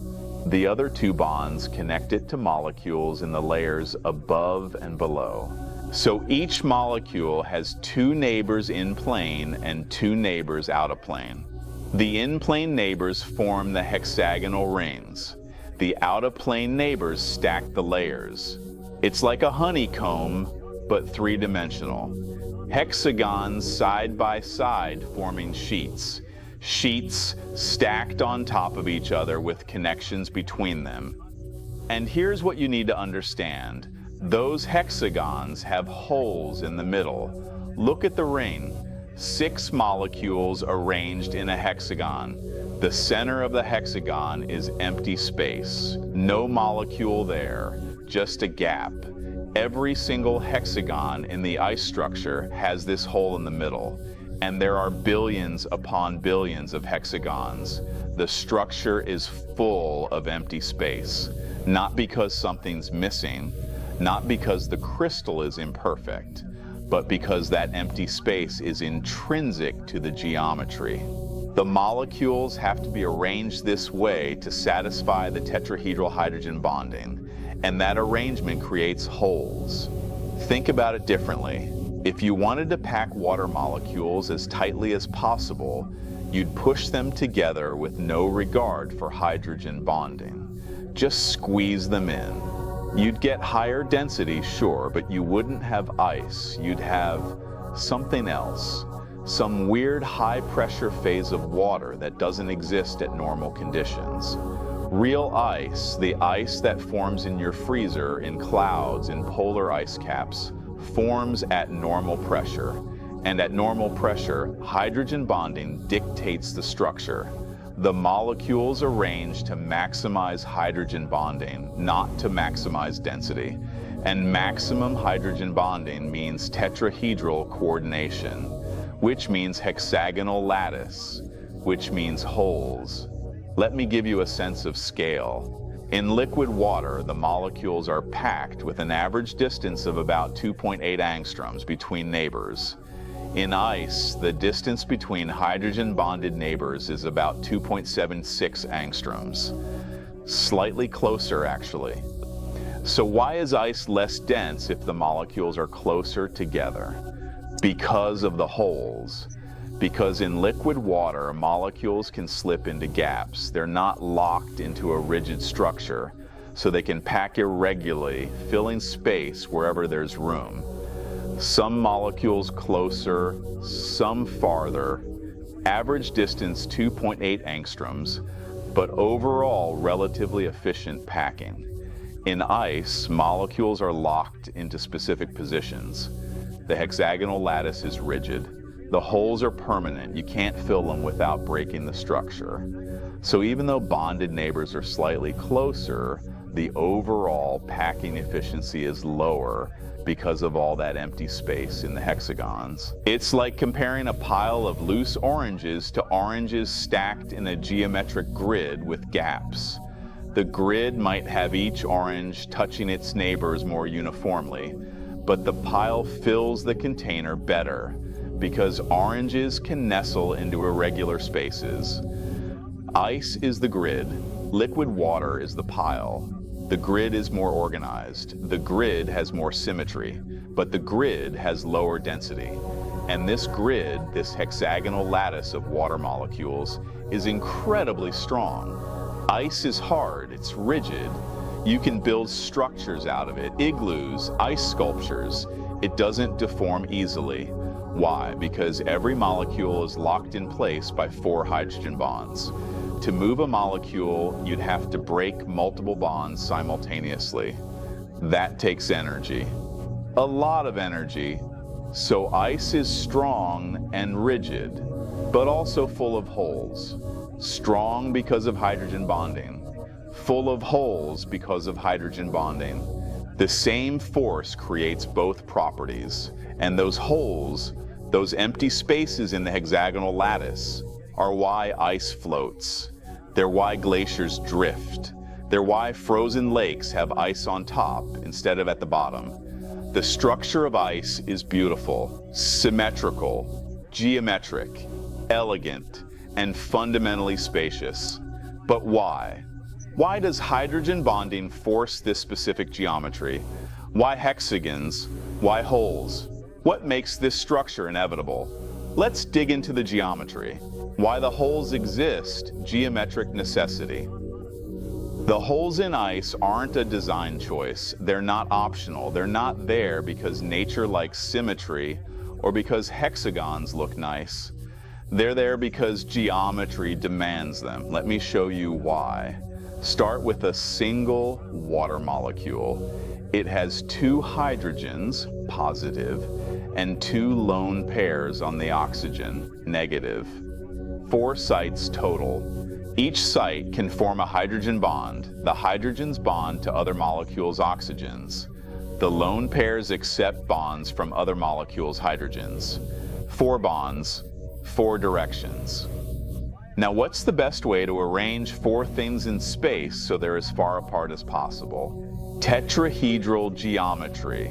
The other 2 bonds connect it to molecules in the layers above and below. So each molecule has 2 neighbors in plane and 2 neighbors out of plane. The in-plane neighbors form the hexagonal rings. The out-of-plane neighbors stack the layers. It's like a honeycomb, but three-dimensional. Hexagons side by side forming sheets. Sheets stacked on top of each other with connections between them. And here's what you need to understand. Those hexagons have holes in the middle. Look at the ring. 6 molecules arranged in a hexagon. The center of the hexagon is empty space. No molecule there, just a gap. Every single hexagon in the ice structure has this hole in the middle. And there are billions upon billions of hexagons. The structure is full of empty space. Not because something's missing, not because the crystal is imperfect, but because that empty space is intrinsic to the geometry. The molecules have to be arranged this way to satisfy the tetrahedral hydrogen bonding, and that arrangement creates holes. Think about it differently. If you wanted to pack water molecules as tightly as possible, you'd push them together with no regard for hydrogen bonding. Just squeeze them in. You'd get higher density, sure, but you wouldn't have ice. You'd have something else. Some weird high-pressure phase of water that doesn't exist at normal conditions. Real ice, the ice that forms in your freezer, in clouds, in polar ice caps, forms at normal pressure. And at normal pressure, hydrogen bonding dictates the structure. The molecules arrange to maximize hydrogen bonding, not to maximize density. And maximum hydrogen bonding means tetrahedral coordination, which means hexagonal lattice, which means holes. Let me give you a sense of scale. In liquid water, the molecules are packed with an average distance of about 2.8 angstroms between neighbors. In ice, the distance between hydrogen-bonded neighbors is about 2.76 angstroms. Slightly closer, actually. So why is ice less dense if the molecules are closer together? Because of the holes. Because in liquid water, molecules can slip into gaps. They're not locked into a rigid structure, so they can pack irregularly, filling space wherever there's room. Some molecules closer, some farther. Average distance 2.8 angstroms, but overall relatively efficient packing. In ice, molecules are locked into specific positions. The hexagonal lattice is rigid. The holes are permanent. You can't fill them without breaking the structure. So even though bonded neighbors are slightly closer, the overall packing efficiency is lower because of all that empty space in the hexagons. It's like comparing a pile of loose oranges to oranges stacked in a geometric grid with gaps. The grid might have each orange touching its neighbors more uniformly, but the pile fills the container better because oranges can nestle into irregular spaces. Ice is the grid, liquid water is the pile. The grid is more organized. The grid has more symmetry, but the grid has lower density. And this grid, this hexagonal lattice of water molecules, is incredibly strong. Ice is hard, it's rigid. You can build structures out of it, igloos, ice sculptures. It doesn't deform easily. Why? Because every molecule is locked in place by 4 hydrogen bonds. To move a molecule, you'd have to break multiple bonds simultaneously. That takes energy. A lot of energy. So ice is strong and rigid, but also full of holes. Strong because of hydrogen bonding, full of holes because of hydrogen bonding. The same force creates both properties, and those holes, those empty spaces in the hexagonal lattice, are why ice floats. They're why glaciers drift. They're why frozen lakes have ice on top instead of at the bottom. The structure of ice is beautiful, symmetrical, geometric, elegant, and fundamentally spacious. But why? Why does hydrogen bonding force this specific geometry? Why hexagons? Why holes? What makes this structure inevitable? Let's dig into the geometry. Why the holes exist, geometric necessity. The holes in ice aren't a design choice. They're not optional. They're not there because nature likes symmetry or because hexagons look nice. They're there because geometry demands them. Let me show you why. Start with a single water molecule. It has 2 hydrogens, positive, and 2 lone pairs on the oxygen, negative. 4 sites total. Each site can form a hydrogen bond. The hydrogens bond to other molecules' oxygens. The lone pairs accept bonds from other molecules' hydrogens. 4 bonds, 4 directions. Now, what's the best way to arrange 4 things in space so they're as far apart as possible? Tetrahedral geometry.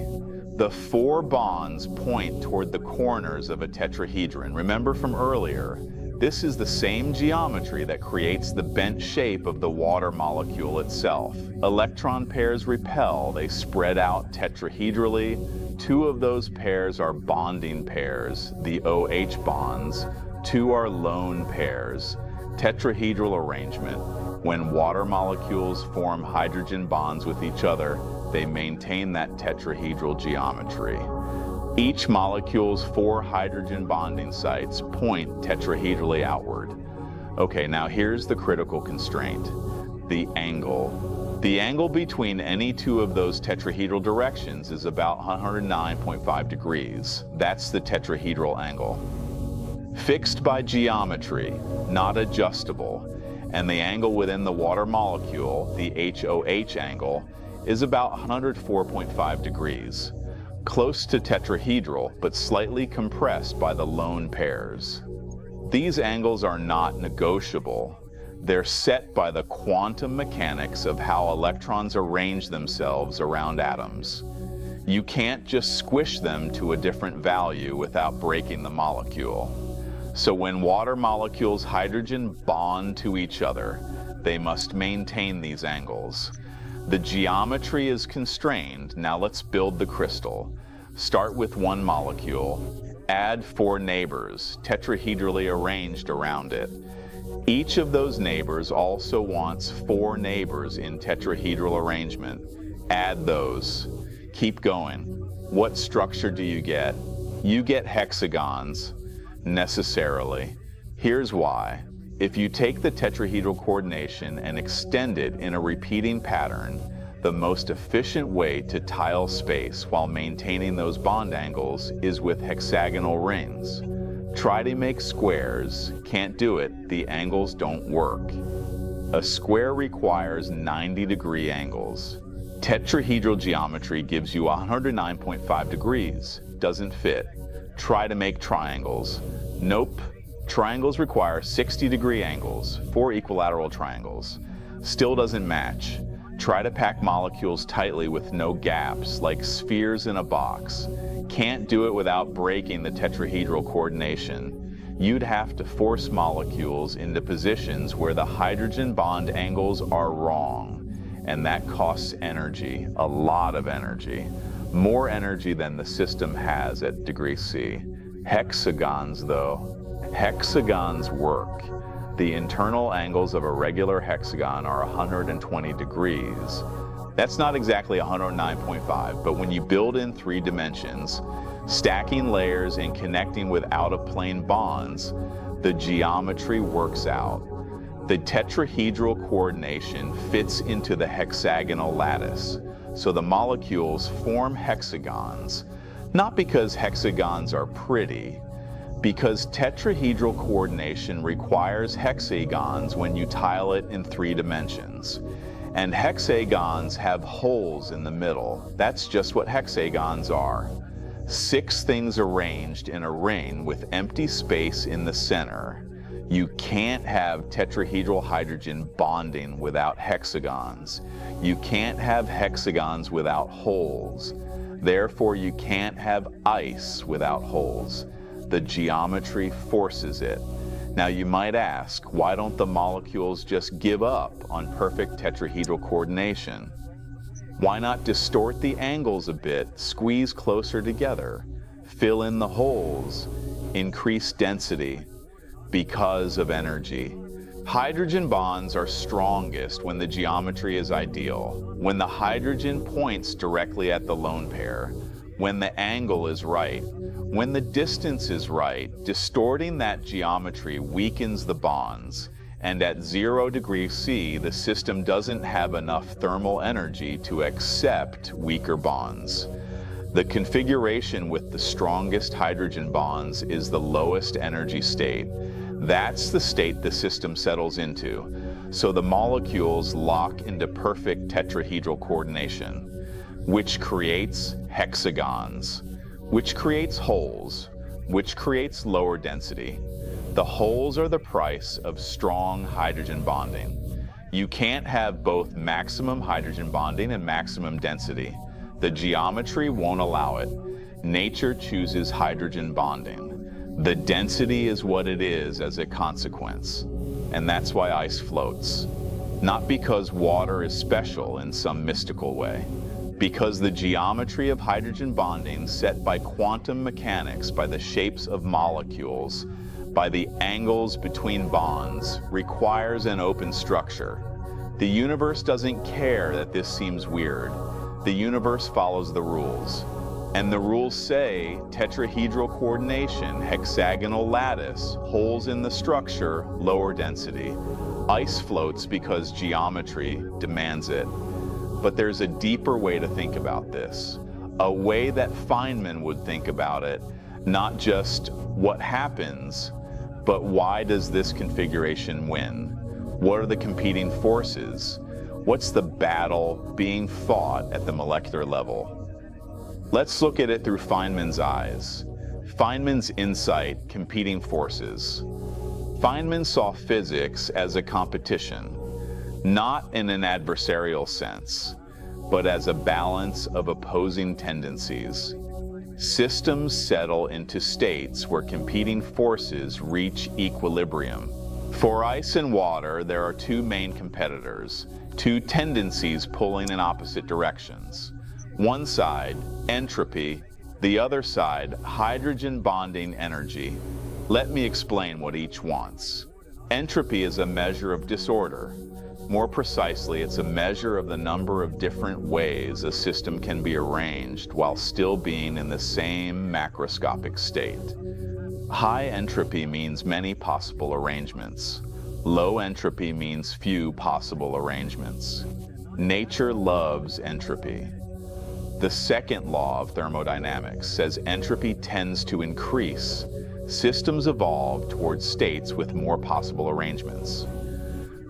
The 4 bonds point toward the corners of a tetrahedron. Remember from earlier, this is the same geometry that creates the bent shape of the water molecule itself. Electron pairs repel, they spread out tetrahedrally. 2 of those pairs are bonding pairs, the OH bonds. 2 are lone pairs. Tetrahedral arrangement. When water molecules form hydrogen bonds with each other, they maintain that tetrahedral geometry. Each molecule's 4 hydrogen bonding sites point tetrahedrally outward. Okay, now here's the critical constraint, the angle. The angle between any 2 of those tetrahedral directions is about 109.5 degrees. That's the tetrahedral angle. Fixed by geometry, not adjustable, and the angle within the water molecule, the HOH angle, is about 104.5 degrees. Close to tetrahedral, but slightly compressed by the lone pairs. These angles are not negotiable. They're set by the quantum mechanics of how electrons arrange themselves around atoms. You can't just squish them to a different value without breaking the molecule. So when water molecules hydrogen bond to each other, they must maintain these angles. The geometry is constrained. Now let's build the crystal. Start with 1 molecule. Add 4 neighbors, tetrahedrally arranged around it. Each of those neighbors also wants 4 neighbors in tetrahedral arrangement. Add those. Keep going. What structure do you get? You get hexagons, necessarily. Here's why. If you take the tetrahedral coordination and extend it in a repeating pattern, the most efficient way to tile space while maintaining those bond angles is with hexagonal rings. Try to make squares. Can't do it. The angles don't work. A square requires 90-degree angles. Tetrahedral geometry gives you 109.5 degrees. Doesn't fit. Try to make triangles. Nope. Triangles require 60-degree angles, 4 equilateral triangles. Still doesn't match. Try to pack molecules tightly with no gaps, like spheres in a box. Can't do it without breaking the tetrahedral coordination. You'd have to force molecules into positions where the hydrogen bond angles are wrong, and that costs energy, a lot of energy. More energy than the system has at degree C. Hexagons, though. Hexagons work. The internal angles of a regular hexagon are 120 degrees. That's not exactly 109.5, but when you build in 3 dimensions, stacking layers and connecting with out-of-plane bonds, the geometry works out. The tetrahedral coordination fits into the hexagonal lattice, so the molecules form hexagons, not because hexagons are pretty, because tetrahedral coordination requires hexagons when you tile it in 3 dimensions. And hexagons have holes in the middle. That's just what hexagons are. 6 things arranged in a ring with empty space in the center. You can't have tetrahedral hydrogen bonding without hexagons. You can't have hexagons without holes. Therefore, you can't have ice without holes. The geometry forces it. Now you might ask, why don't the molecules just give up on perfect tetrahedral coordination? Why not distort the angles a bit, squeeze closer together, fill in the holes, increase density? Because of energy. Hydrogen bonds are strongest when the geometry is ideal, when the hydrogen points directly at the lone pair, when the angle is right, when the distance is right. Distorting that geometry weakens the bonds, and at 0 degrees C, the system doesn't have enough thermal energy to accept weaker bonds. The configuration with the strongest hydrogen bonds is the lowest energy state. That's the state the system settles into, so the molecules lock into perfect tetrahedral coordination, which creates hexagons, which creates holes, which creates lower density. The holes are the price of strong hydrogen bonding. You can't have both maximum hydrogen bonding and maximum density. The geometry won't allow it. Nature chooses hydrogen bonding. The density is what it is as a consequence, and that's why ice floats. Not because water is special in some mystical way, because the geometry of hydrogen bonding set by quantum mechanics, by the shapes of molecules, by the angles between bonds, requires an open structure. The universe doesn't care that this seems weird. The universe follows the rules. And the rules say tetrahedral coordination, hexagonal lattice, holes in the structure, lower density. Ice floats because geometry demands it. But there's a deeper way to think about this, a way that Feynman would think about it, not just what happens, but why does this configuration win? What are the competing forces? What's the battle being fought at the molecular level? Let's look at it through Feynman's eyes. Feynman's insight, competing forces. Feynman saw physics as a competition, not in an adversarial sense, but as a balance of opposing tendencies. Systems settle into states where competing forces reach equilibrium. For ice and water, there are 2 main competitors, 2 tendencies pulling in opposite directions. One side, entropy, the other side, hydrogen bonding energy. Let me explain what each wants. Entropy is a measure of disorder. More precisely, it's a measure of the number of different ways a system can be arranged while still being in the same macroscopic state. High entropy means many possible arrangements. Low entropy means few possible arrangements. Nature loves entropy. The second law of thermodynamics says entropy tends to increase. Systems evolve towards states with more possible arrangements.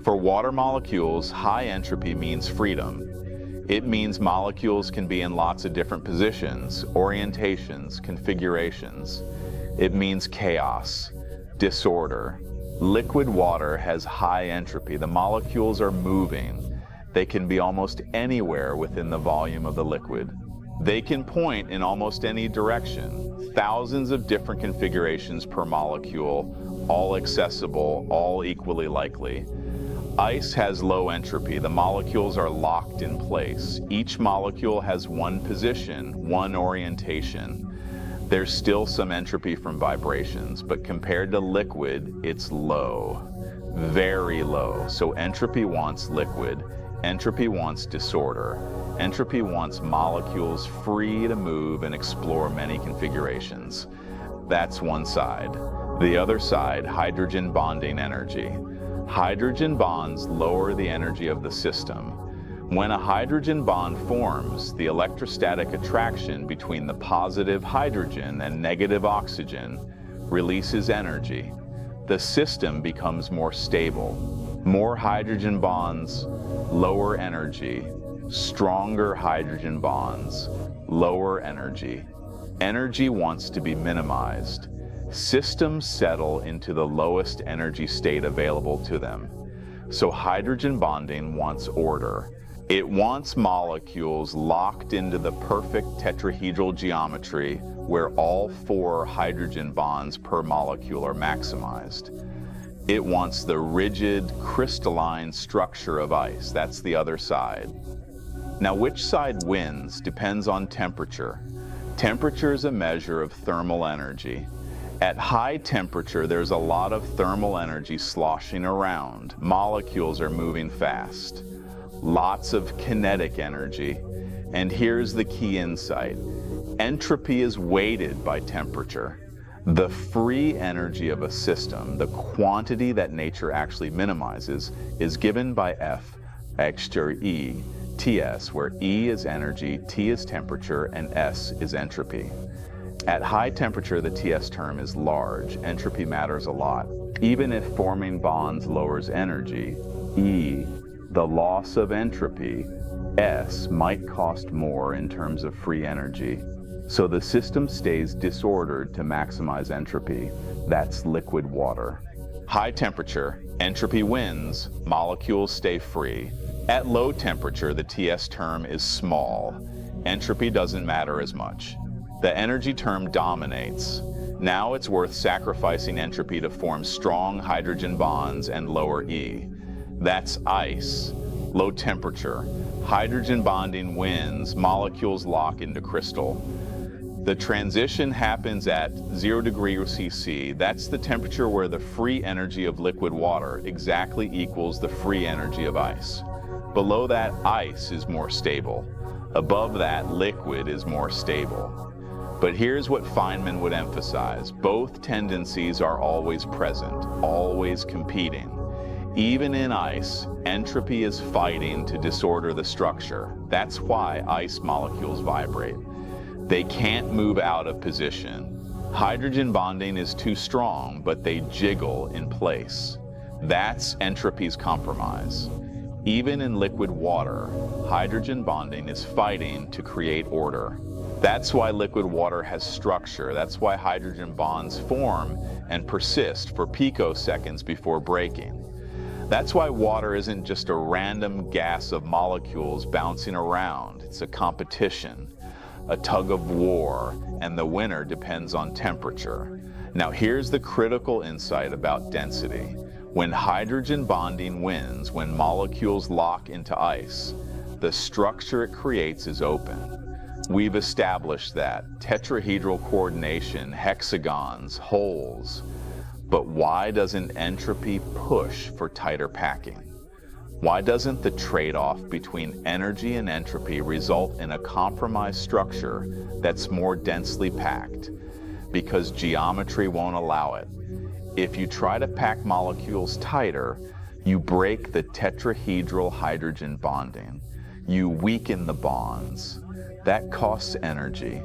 For water molecules, high entropy means freedom. It means molecules can be in lots of different positions, orientations, configurations. It means chaos, disorder. Liquid water has high entropy. The molecules are moving. They can be almost anywhere within the volume of the liquid. They can point in almost any direction. Thousands of different configurations per molecule, all accessible, all equally likely. Ice has low entropy. The molecules are locked in place. Each molecule has one position, one orientation. There's still some entropy from vibrations, but compared to liquid, it's low. Very low. So entropy wants liquid. Entropy wants disorder. Entropy wants molecules free to move and explore many configurations. That's one side. The other side, hydrogen bonding energy. Hydrogen bonds lower the energy of the system. When a hydrogen bond forms, the electrostatic attraction between the positive hydrogen and negative oxygen releases energy. The system becomes more stable. More hydrogen bonds, lower energy. Stronger hydrogen bonds, lower energy. Energy wants to be minimized. Systems settle into the lowest energy state available to them. So hydrogen bonding wants order. It wants molecules locked into the perfect tetrahedral geometry where all 4 hydrogen bonds per molecule are maximized. It wants the rigid, crystalline structure of ice. That's the other side. Now, which side wins depends on temperature. Temperature is a measure of thermal energy. At high temperature, there's a lot of thermal energy sloshing around. Molecules are moving fast. Lots of kinetic energy. And here's the key insight. Entropy is weighted by temperature. The free energy of a system, the quantity that nature actually minimizes, is given by F, E, Ts, where E is energy, T is temperature, and S is entropy. At high temperature, the Ts term is large. Entropy matters a lot. Even if forming bonds lowers energy, E, the loss of entropy, S, might cost more in terms of free energy. So the system stays disordered to maximize entropy. That's liquid water. High temperature, entropy wins, molecules stay free. At low temperature, the Ts term is small. Entropy doesn't matter as much. The energy term dominates. Now it's worth sacrificing entropy to form strong hydrogen bonds and lower E. That's ice. Low temperature. Hydrogen bonding wins, molecules lock into crystal. The transition happens at 0 degrees Celsius. That's the temperature where the free energy of liquid water exactly equals the free energy of ice. Below that, ice is more stable. Above that, liquid is more stable. But here's what Feynman would emphasize. Both tendencies are always present, always competing. Even in ice, entropy is fighting to disorder the structure. That's why ice molecules vibrate. They can't move out of position. Hydrogen bonding is too strong, but they jiggle in place. That's entropy's compromise. Even in liquid water, hydrogen bonding is fighting to create order. That's why liquid water has structure. That's why hydrogen bonds form and persist for picoseconds before breaking. That's why water isn't just a random gas of molecules bouncing around. It's a competition, a tug of war, and the winner depends on temperature. Now here's the critical insight about density. When hydrogen bonding wins, when molecules lock into ice, the structure it creates is open. We've established that. Tetrahedral coordination, hexagons, holes. But why doesn't entropy push for tighter packing? Why doesn't the trade-off between energy and entropy result in a compromised structure that's more densely packed? Because geometry won't allow it. If you try to pack molecules tighter, you break the tetrahedral hydrogen bonding. You weaken the bonds. That costs energy,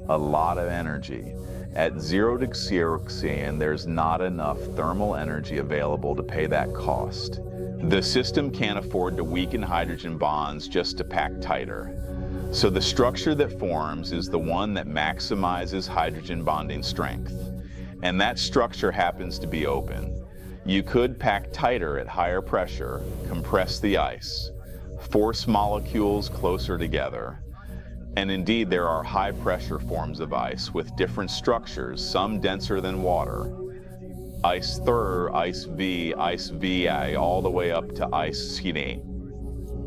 a lot of energy. At 0 degrees Celsius, there's not enough thermal energy available to pay that cost. The system can't afford to weaken hydrogen bonds just to pack tighter. So the structure that forms is the one that maximizes hydrogen bonding strength. And that structure happens to be open. You could pack tighter at higher pressure, compress the ice, force molecules closer together. And indeed, there are high-pressure forms of ice with different structures, some denser than water. Ice Thur, Ice V, Ice VI, all the way up to Ice Skinny.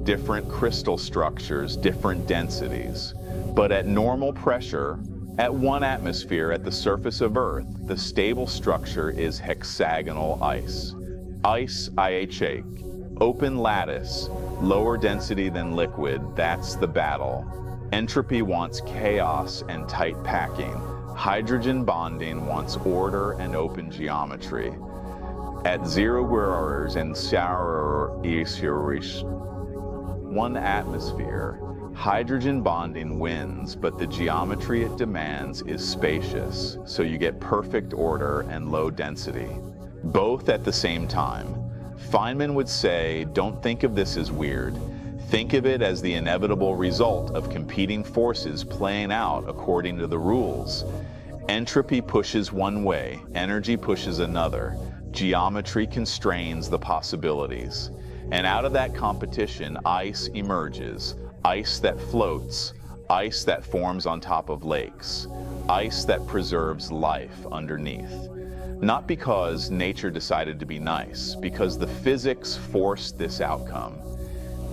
Different crystal structures, different densities. But at normal pressure, At 1 atmosphere at the surface of Earth, the stable structure is hexagonal ice. Ice, IHH, open lattice, lower density than liquid, that's the battle. Entropy wants chaos and tight packing. Hydrogen bonding wants order and open geometry. At 0 grams and 1 atmosphere, hydrogen bonding wins, but the geometry it demands is spacious, so you get perfect order and low density. Both at the same time. Feynman would say, don't think of this as weird. Think of it as the inevitable result of competing forces playing out according to the rules. Entropy pushes one way, energy pushes another. Geometry constrains the possibilities. And out of that competition, ice emerges. Ice that floats, ice that forms on top of lakes, ice that preserves life underneath. Not because nature decided to be nice, because the physics forced this outcome.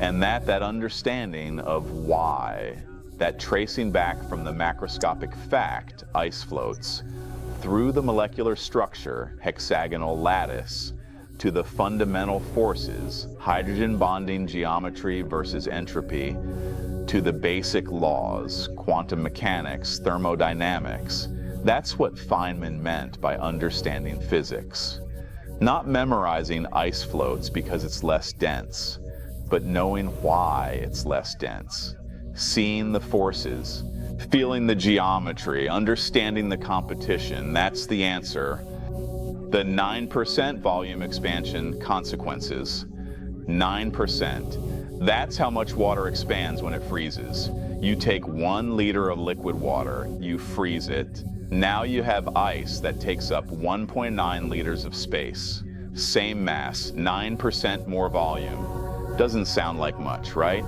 And that understanding of why, that tracing back from the macroscopic fact, ice floats, through the molecular structure, hexagonal lattice, to the fundamental forces, hydrogen bonding geometry versus entropy, to the basic laws, quantum mechanics, thermodynamics. That's what Feynman meant by understanding physics. Not memorizing ice floats because it's less dense, but knowing why it's less dense. Seeing the forces, feeling the geometry, understanding the competition, that's the answer. The 9% volume expansion consequences. 9%. That's how much water expands when it freezes. You take 1 liter of liquid water, you freeze it. Now you have ice that takes up 1.9 liters of space. Same mass, 9% more volume. Doesn't sound like much, right?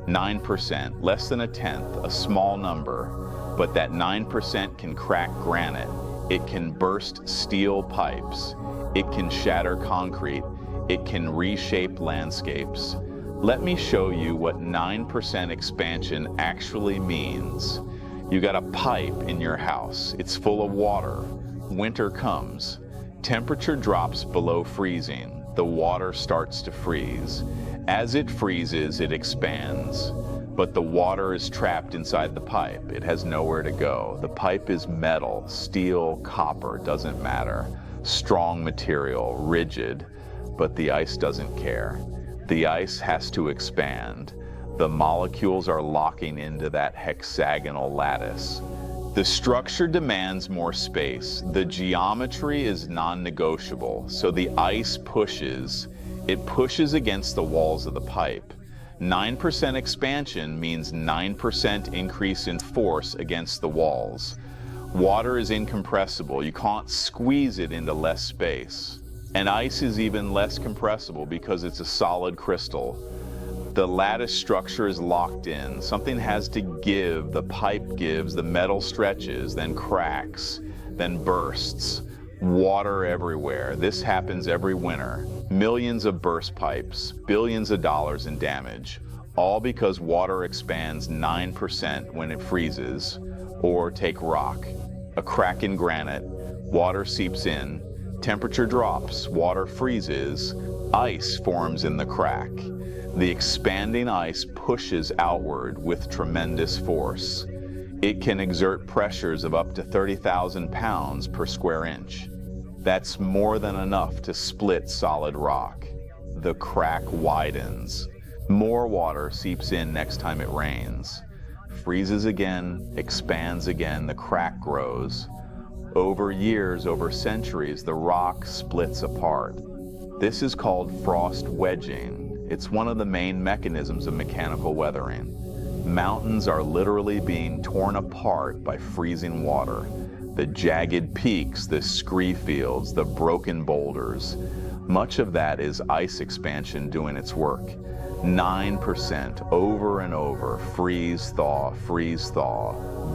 9%, less than a tenth, a small number. But that 9% can crack granite. It can burst steel pipes. It can shatter concrete. It can reshape landscapes. Let me show you what 9% expansion actually means. You got a pipe in your house. It's full of water. Winter comes. Temperature drops below freezing. The water starts to freeze. As it freezes, it expands. But the water is trapped inside the pipe. It has nowhere to go. The pipe is metal, steel, copper, doesn't matter. Strong material, rigid, but the ice doesn't care. The ice has to expand. The molecules are locking into that hexagonal lattice. The structure demands more space. The geometry is non-negotiable, so the ice pushes. It pushes against the walls of the pipe. 9% expansion means 9% increase in force against the walls. Water is incompressible. You can't squeeze it into less space. And ice is even less compressible because it's a solid crystal. The lattice structure is locked in. Something has to give. The pipe gives, the metal stretches, then cracks, then bursts. Water everywhere. This happens every winter. Millions of burst pipes, billions of dollars in damage, all because water expands 9% when it freezes. Or take rock, a crack in granite, water seeps in, temperature drops, water freezes, ice forms in the crack. The expanding ice pushes outward with tremendous force. It can exert pressures of up to 30,000 pounds per square inch. That's more than enough to split solid rock. The crack widens. More water seeps in next time it rains. Freezes again, expands again, the crack grows. Over years, over centuries, the rock splits apart. This is called frost wedging. It's one of the main mechanisms of mechanical weathering. Mountains are literally being torn apart by freezing water. The jagged peaks, the scree fields, the broken boulders. Much of that is ice expansion doing its work. 9% over and over, freeze, thaw,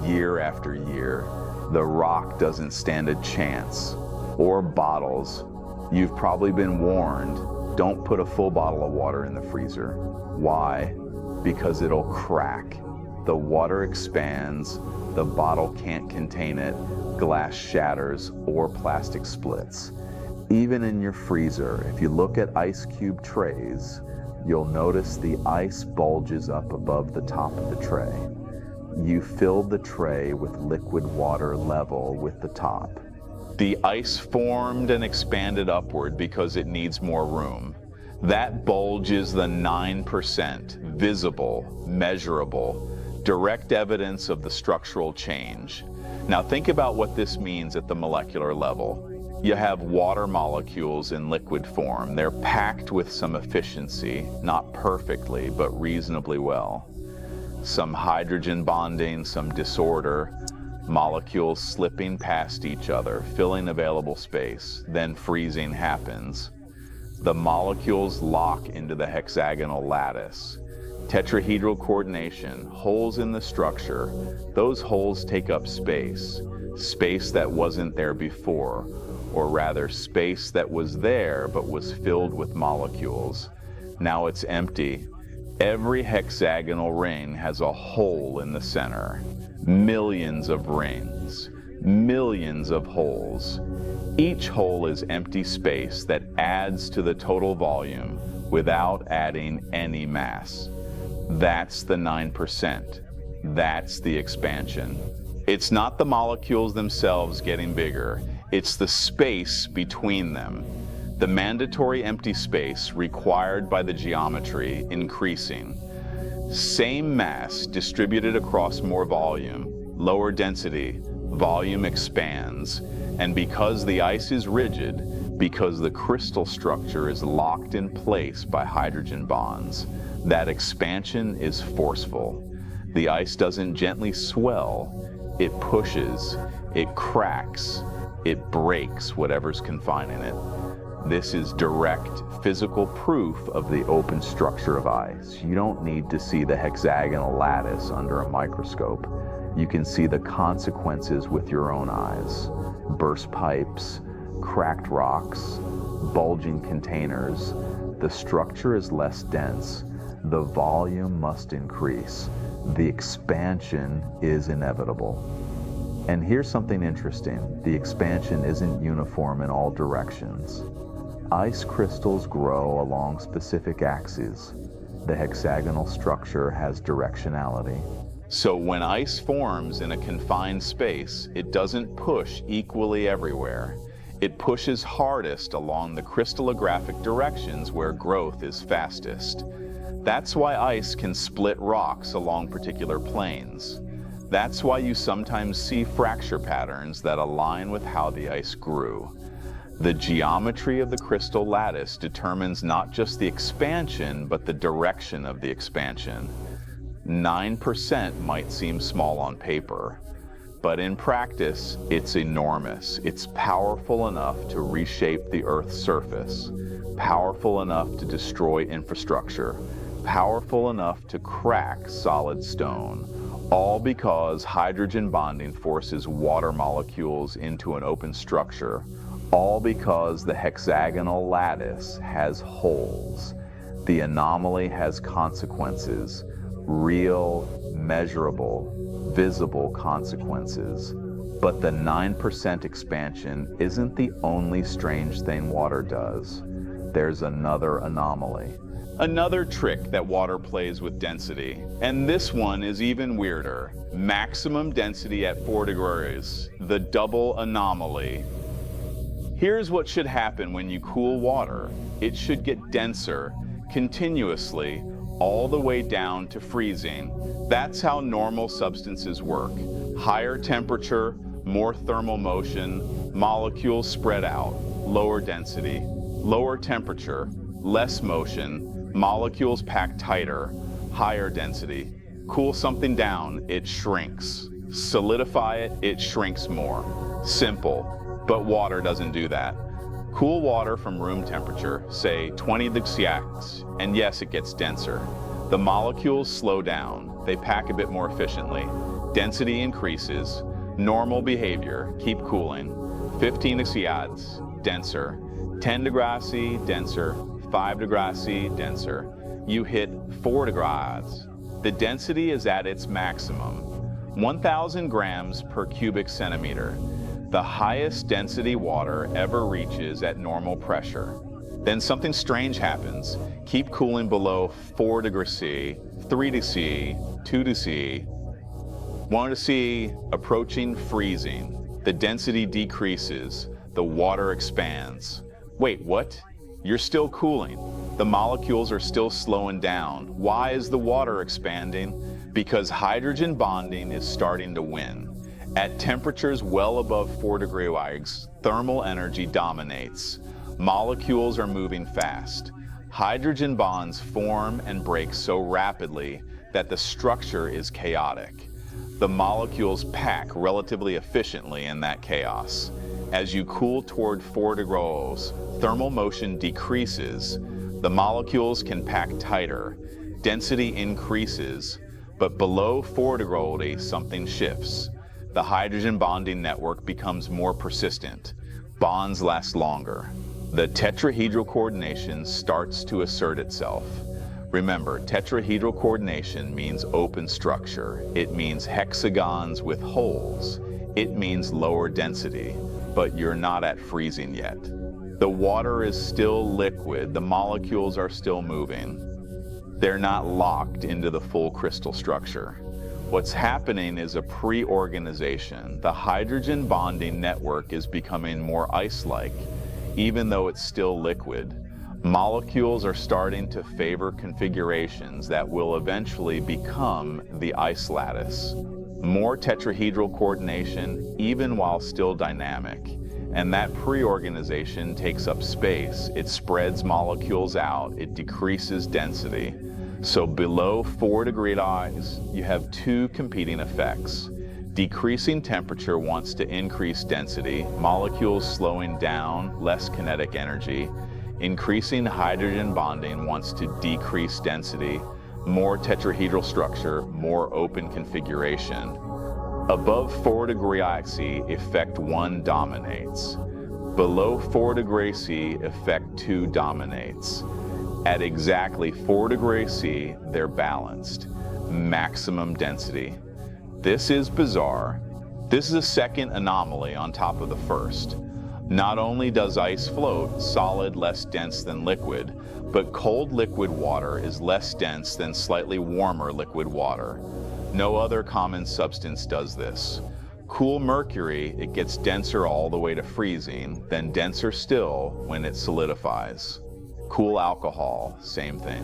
year after year. The rock doesn't stand a chance. Or bottles. You've probably been warned, don't put a full bottle of water in the freezer. Why? Because it'll crack. The water expands, the bottle can't contain it, glass shatters, or plastic splits. Even in your freezer, if you look at ice cube trays, you'll notice the ice bulges up above the top of the tray. You filled the tray with liquid water level with the top. The ice formed and expanded upward because it needs more room. That bulge is the 9%, visible, measurable, direct evidence of the structural change. Now think about what this means at the molecular level. You have water molecules in liquid form. They're packed with some efficiency, not perfectly, but reasonably well. Some hydrogen bonding, some disorder, molecules slipping past each other, filling available space, then freezing happens. The molecules lock into the hexagonal lattice. Tetrahedral coordination, holes in the structure. Those holes take up space, space that wasn't there before, or rather space that was there but was filled with molecules. Now it's empty. Every hexagonal ring has a hole in the center. Millions of rings, millions of holes. Each hole is empty space that adds to the total volume without adding any mass. That's the 9%. That's the expansion. It's not the molecules themselves getting bigger, it's the space between them. The mandatory empty space required by the geometry increasing. Same mass distributed across more volume, lower density, volume expands. And because the ice is rigid, because the crystal structure is locked in place by hydrogen bonds, that expansion is forceful. The ice doesn't gently swell, it pushes, it cracks, it breaks whatever's confining it. This is direct physical proof of the open structure of ice. You don't need to see the hexagonal lattice under a microscope. You can see the consequences with your own eyes. Burst pipes, cracked rocks, bulging containers. The structure is less dense. The volume must increase. The expansion is inevitable. And here's something interesting. The expansion isn't uniform in all directions. Ice crystals grow along specific axes. The hexagonal structure has directionality. So when ice forms in a confined space, it doesn't push equally everywhere. It pushes hardest along the crystallographic directions where growth is fastest. That's why ice can split rocks along particular planes. That's why you sometimes see fracture patterns that align with how the ice grew. The geometry of the crystal lattice determines not just the expansion, but the direction of the expansion. 9% might seem small on paper, but in practice, it's enormous. It's powerful enough to reshape the Earth's surface, powerful enough to destroy infrastructure, powerful enough to crack solid stone, all because hydrogen bonding forces water molecules into an open structure, all because the hexagonal lattice has holes. The anomaly has consequences, real, measurable, visible consequences. But the 9% expansion isn't the only strange thing water does. There's another anomaly. Another trick that water plays with density, and this one is even weirder. Maximum density at 4 degrees, the double anomaly. Here's what should happen when you cool water. It should get denser, continuously, all the way down to freezing. That's how normal substances work. Higher temperature, more thermal motion, molecules spread out, lower density. Lower temperature, less motion, molecules pack tighter, higher density. Cool something down, it shrinks. Solidify it, it shrinks more. Simple, but water doesn't do that. Cool water from room temperature, say 20 degrees, and yes, it gets denser. The molecules slow down, they pack a bit more efficiently. Density increases, normal behavior, keep cooling. 15 degrees, denser. 10 degrees, denser. 5 degrees, denser. You hit 4 degrees. The density is at its maximum, 1,000 grams per cubic centimeter, the highest density water ever reaches at normal pressure. Then something strange happens. Keep cooling below 4 degrees C, 3 degrees C, 2 degrees C. 1 degree C, approaching freezing. The density decreases, the water expands. Wait, what? You're still cooling. The molecules are still slowing down. Why is the water expanding? Because hydrogen bonding is starting to win. At temperatures well above 4 degrees, thermal energy dominates. Molecules are moving fast. Hydrogen bonds form and break so rapidly that the structure is chaotic. The molecules pack relatively efficiently in that chaos. As you cool toward 4 degrees, thermal motion decreases. The molecules can pack tighter. Density increases, but below 4 degrees, something shifts. The hydrogen bonding network becomes more persistent. Bonds last longer. The tetrahedral coordination starts to assert itself. Remember, tetrahedral coordination means open structure. It means hexagons with holes. It means lower density, but you're not at freezing yet. The water is still liquid. The molecules are still moving. They're not locked into the full crystal structure. What's happening is a pre-organization. The hydrogen bonding network is becoming more ice-like, even though it's still liquid. Molecules are starting to favor configurations that will eventually become the ice lattice. More tetrahedral coordination, even while still dynamic. And that pre-organization takes up space. It spreads molecules out. It decreases density. So below 4 degrees, you have two competing effects. Decreasing temperature wants to increase density, molecules slowing down, less kinetic energy. Increasing hydrogen bonding wants to decrease density, more tetrahedral structure, more open configuration. Above 4 degrees C, effect 1 dominates. Below 4 degrees C, effect 2 dominates. At exactly 4 degrees C, they're balanced. Maximum density. This is bizarre. This is a second anomaly on top of the first. Not only does ice float, solid less dense than liquid, but cold liquid water is less dense than slightly warmer liquid water. No other common substance does this. Cool mercury, it gets denser all the way to freezing, then denser still when it solidifies. Cool alcohol, same thing.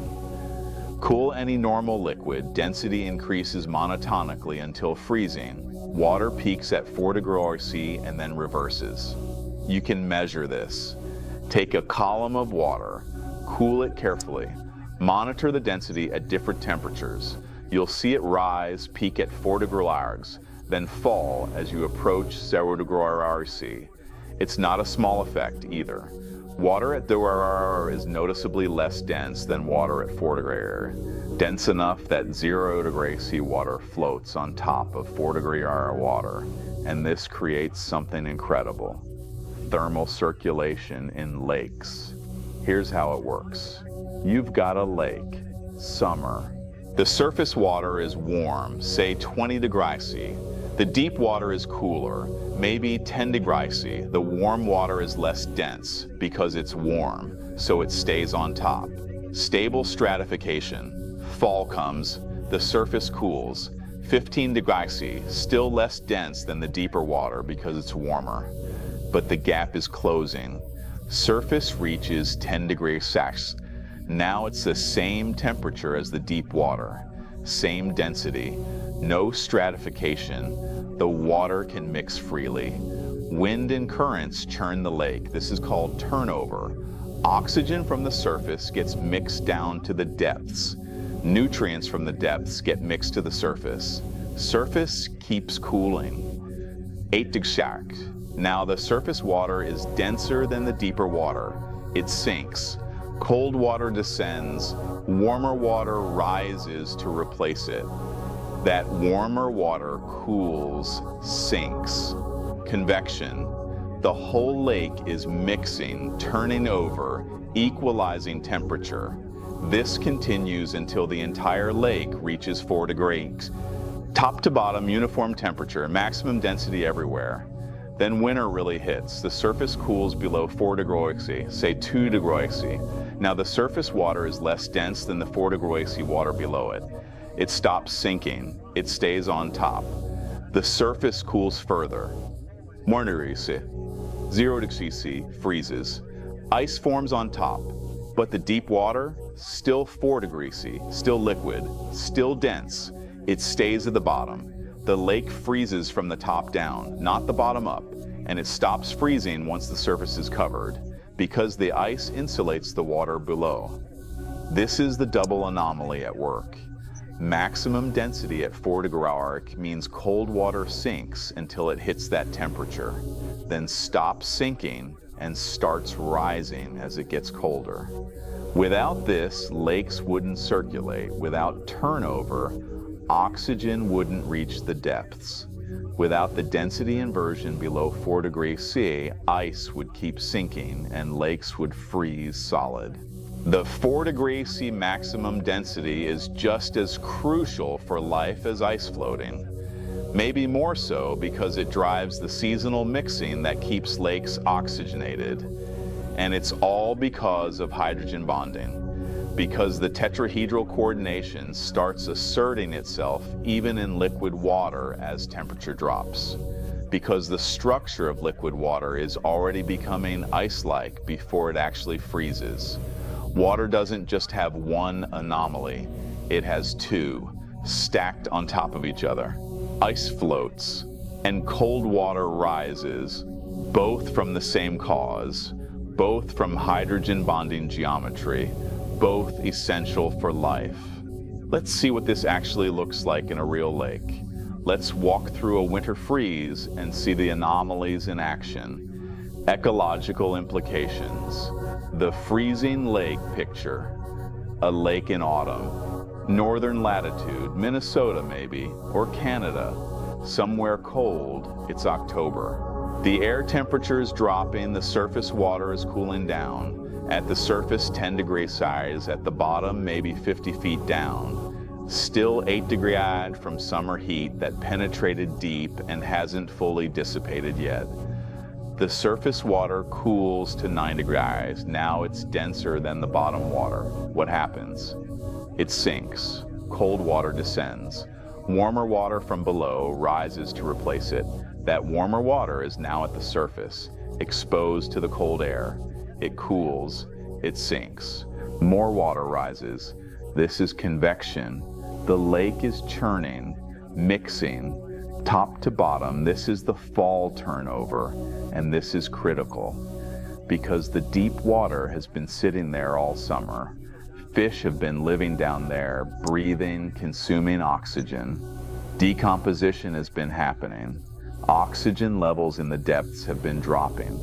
Cool any normal liquid, density increases monotonically until freezing. Water peaks at 4 degrees C and then reverses. You can measure this. Take a column of water, cool it carefully, monitor the density at different temperatures. You'll see it rise, peak at 4 degrees, then fall as you approach 0 degrees C. It's not a small effect either. Water at 0 is noticeably less dense than water at 4 degrees. Dense enough that 0 degrees C water floats on top of 4 degrees water, and this creates something incredible. Thermal circulation in lakes. Here's how it works. You've got a lake, summer. The surface water is warm, say 20 degrees C. The deep water is cooler, maybe 10 degrees C. The warm water is less dense because it's warm, so it stays on top. Stable stratification. Fall comes, the surface cools. 15 degrees C, still less dense than the deeper water because it's warmer. But the gap is closing. Surface reaches 10 degrees Celsius. Now it's the same temperature as the deep water. Same density. No stratification. The water can mix freely. Wind and currents churn the lake. This is called turnover. Oxygen from the surface gets mixed down to the depths. Nutrients from the depths get mixed to the surface. Surface keeps cooling. 8 degrees Celsius. Now the surface water is denser than the deeper water. It sinks. Cold water descends. Warmer water rises to replace it. That warmer water cools, sinks. Convection. The whole lake is mixing, turning over, equalizing temperature. This continues until the entire lake reaches 4 degrees. Top to bottom, uniform temperature, maximum density everywhere. Then winter really hits. The surface cools below 4 degrees C, say 2 degrees C. Now the surface water is less dense than the 4 degrees C water below it. It stops sinking. It stays on top. The surface cools further. 1 degree C. 0 degrees C freezes. Ice forms on top, but the deep water, still 4 degrees C, still liquid, still dense. It stays at the bottom. The lake freezes from the top down, not the bottom up, and it stops freezing once the surface is covered, because the ice insulates the water below. This is the double anomaly at work. Maximum density at 4 degrees means cold water sinks until it hits that temperature, then stops sinking and starts rising as it gets colder. Without this, lakes wouldn't circulate. Without turnover, oxygen wouldn't reach the depths. Without the density inversion below 4 degrees C, ice would keep sinking and lakes would freeze solid. The 4 degrees C maximum density is just as crucial for life as ice floating. Maybe more so because it drives the seasonal mixing that keeps lakes oxygenated. And it's all because of hydrogen bonding. Because the tetrahedral coordination starts asserting itself even in liquid water as temperature drops. Because the structure of liquid water is already becoming ice-like before it actually freezes. Water doesn't just have one anomaly, it has two, stacked on top of each other. Ice floats, and cold water rises, both from the same cause, both from hydrogen bonding geometry, both essential for life. Let's see what this actually looks like in a real lake. Let's walk through a winter freeze and see the anomalies in action. Ecological implications. The freezing lake picture. A lake in autumn. Northern latitude, Minnesota maybe, or Canada. Somewhere cold, it's October. The air temperature is dropping, the surface water is cooling down. At the surface 10 degrees size, at the bottom maybe 50 feet down. Still 8 degrees from summer heat that penetrated deep and hasn't fully dissipated yet. The surface water cools to 9 degrees. Now it's denser than the bottom water. What happens? It sinks. Cold water descends. Warmer water from below rises to replace it. That warmer water is now at the surface, exposed to the cold air. It cools, it sinks. More water rises. This is convection. The lake is churning, mixing, top to bottom. This is the fall turnover, and this is critical because the deep water has been sitting there all summer. Fish have been living down there, breathing, consuming oxygen. Decomposition has been happening. Oxygen levels in the depths have been dropping.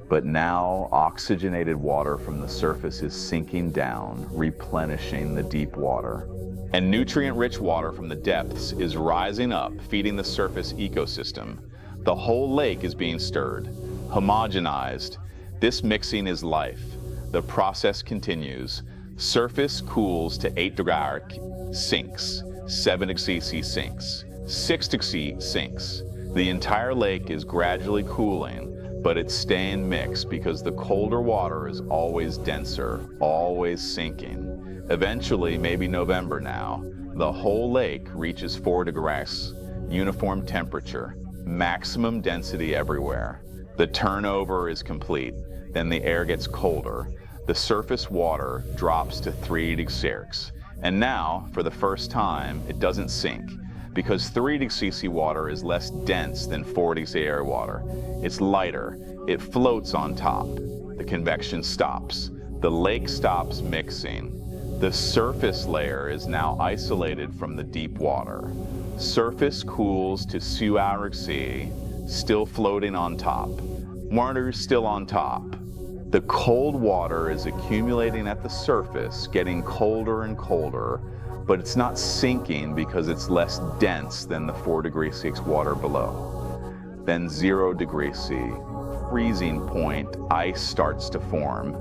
But now, oxygenated water from the surface is sinking down, replenishing the deep water. And nutrient-rich water from the depths is rising up, feeding the surface ecosystem. The whole lake is being stirred, homogenized. This mixing is life. The process continues. Surface cools to 8 degrees, sinks. 7 degrees C sinks. 6 degrees C sinks. The entire lake is gradually cooling, but it's staying mixed because the colder water is always denser, always sinking. Eventually, maybe November now, the whole lake reaches 4 degrees, uniform temperature, maximum density everywhere. The turnover is complete. Then the air gets colder. The surface water drops to 3 degrees. And now, for the first time, it doesn't sink, because 3 degrees C water is less dense than 4 degrees air water. It's lighter. It floats on top. The convection stops. The lake stops mixing. The surface layer is now isolated from the deep water. Surface cools to 2 degrees C, still floating on top. Water still on top. The cold water is accumulating at the surface, getting colder and colder, but it's not sinking because it's less dense than the 4 degrees C water below. Then 0 degrees C, freezing point, ice starts to form.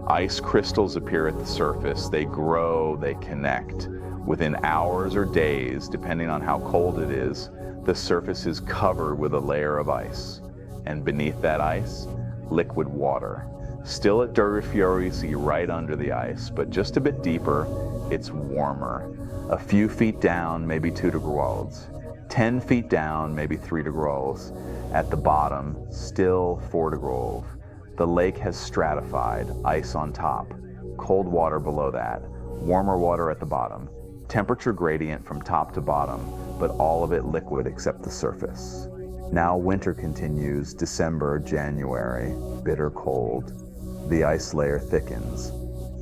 Ice crystals appear at the surface. They grow, they connect. Within hours or days, depending on how cold it is, the surface is covered with a layer of ice. And beneath that ice, liquid water. Still at Durifurici right under the ice, but just a bit deeper, it's warmer. A few feet down, maybe 2 degrees. 10 feet down, maybe 3 degrees. At the bottom, still 4 degrees. The lake has stratified, ice on top, cold water below that, warmer water at the bottom. Temperature gradient from top to bottom, but all of it liquid except the surface. Now winter continues, December, January, bitter cold. The ice layer thickens.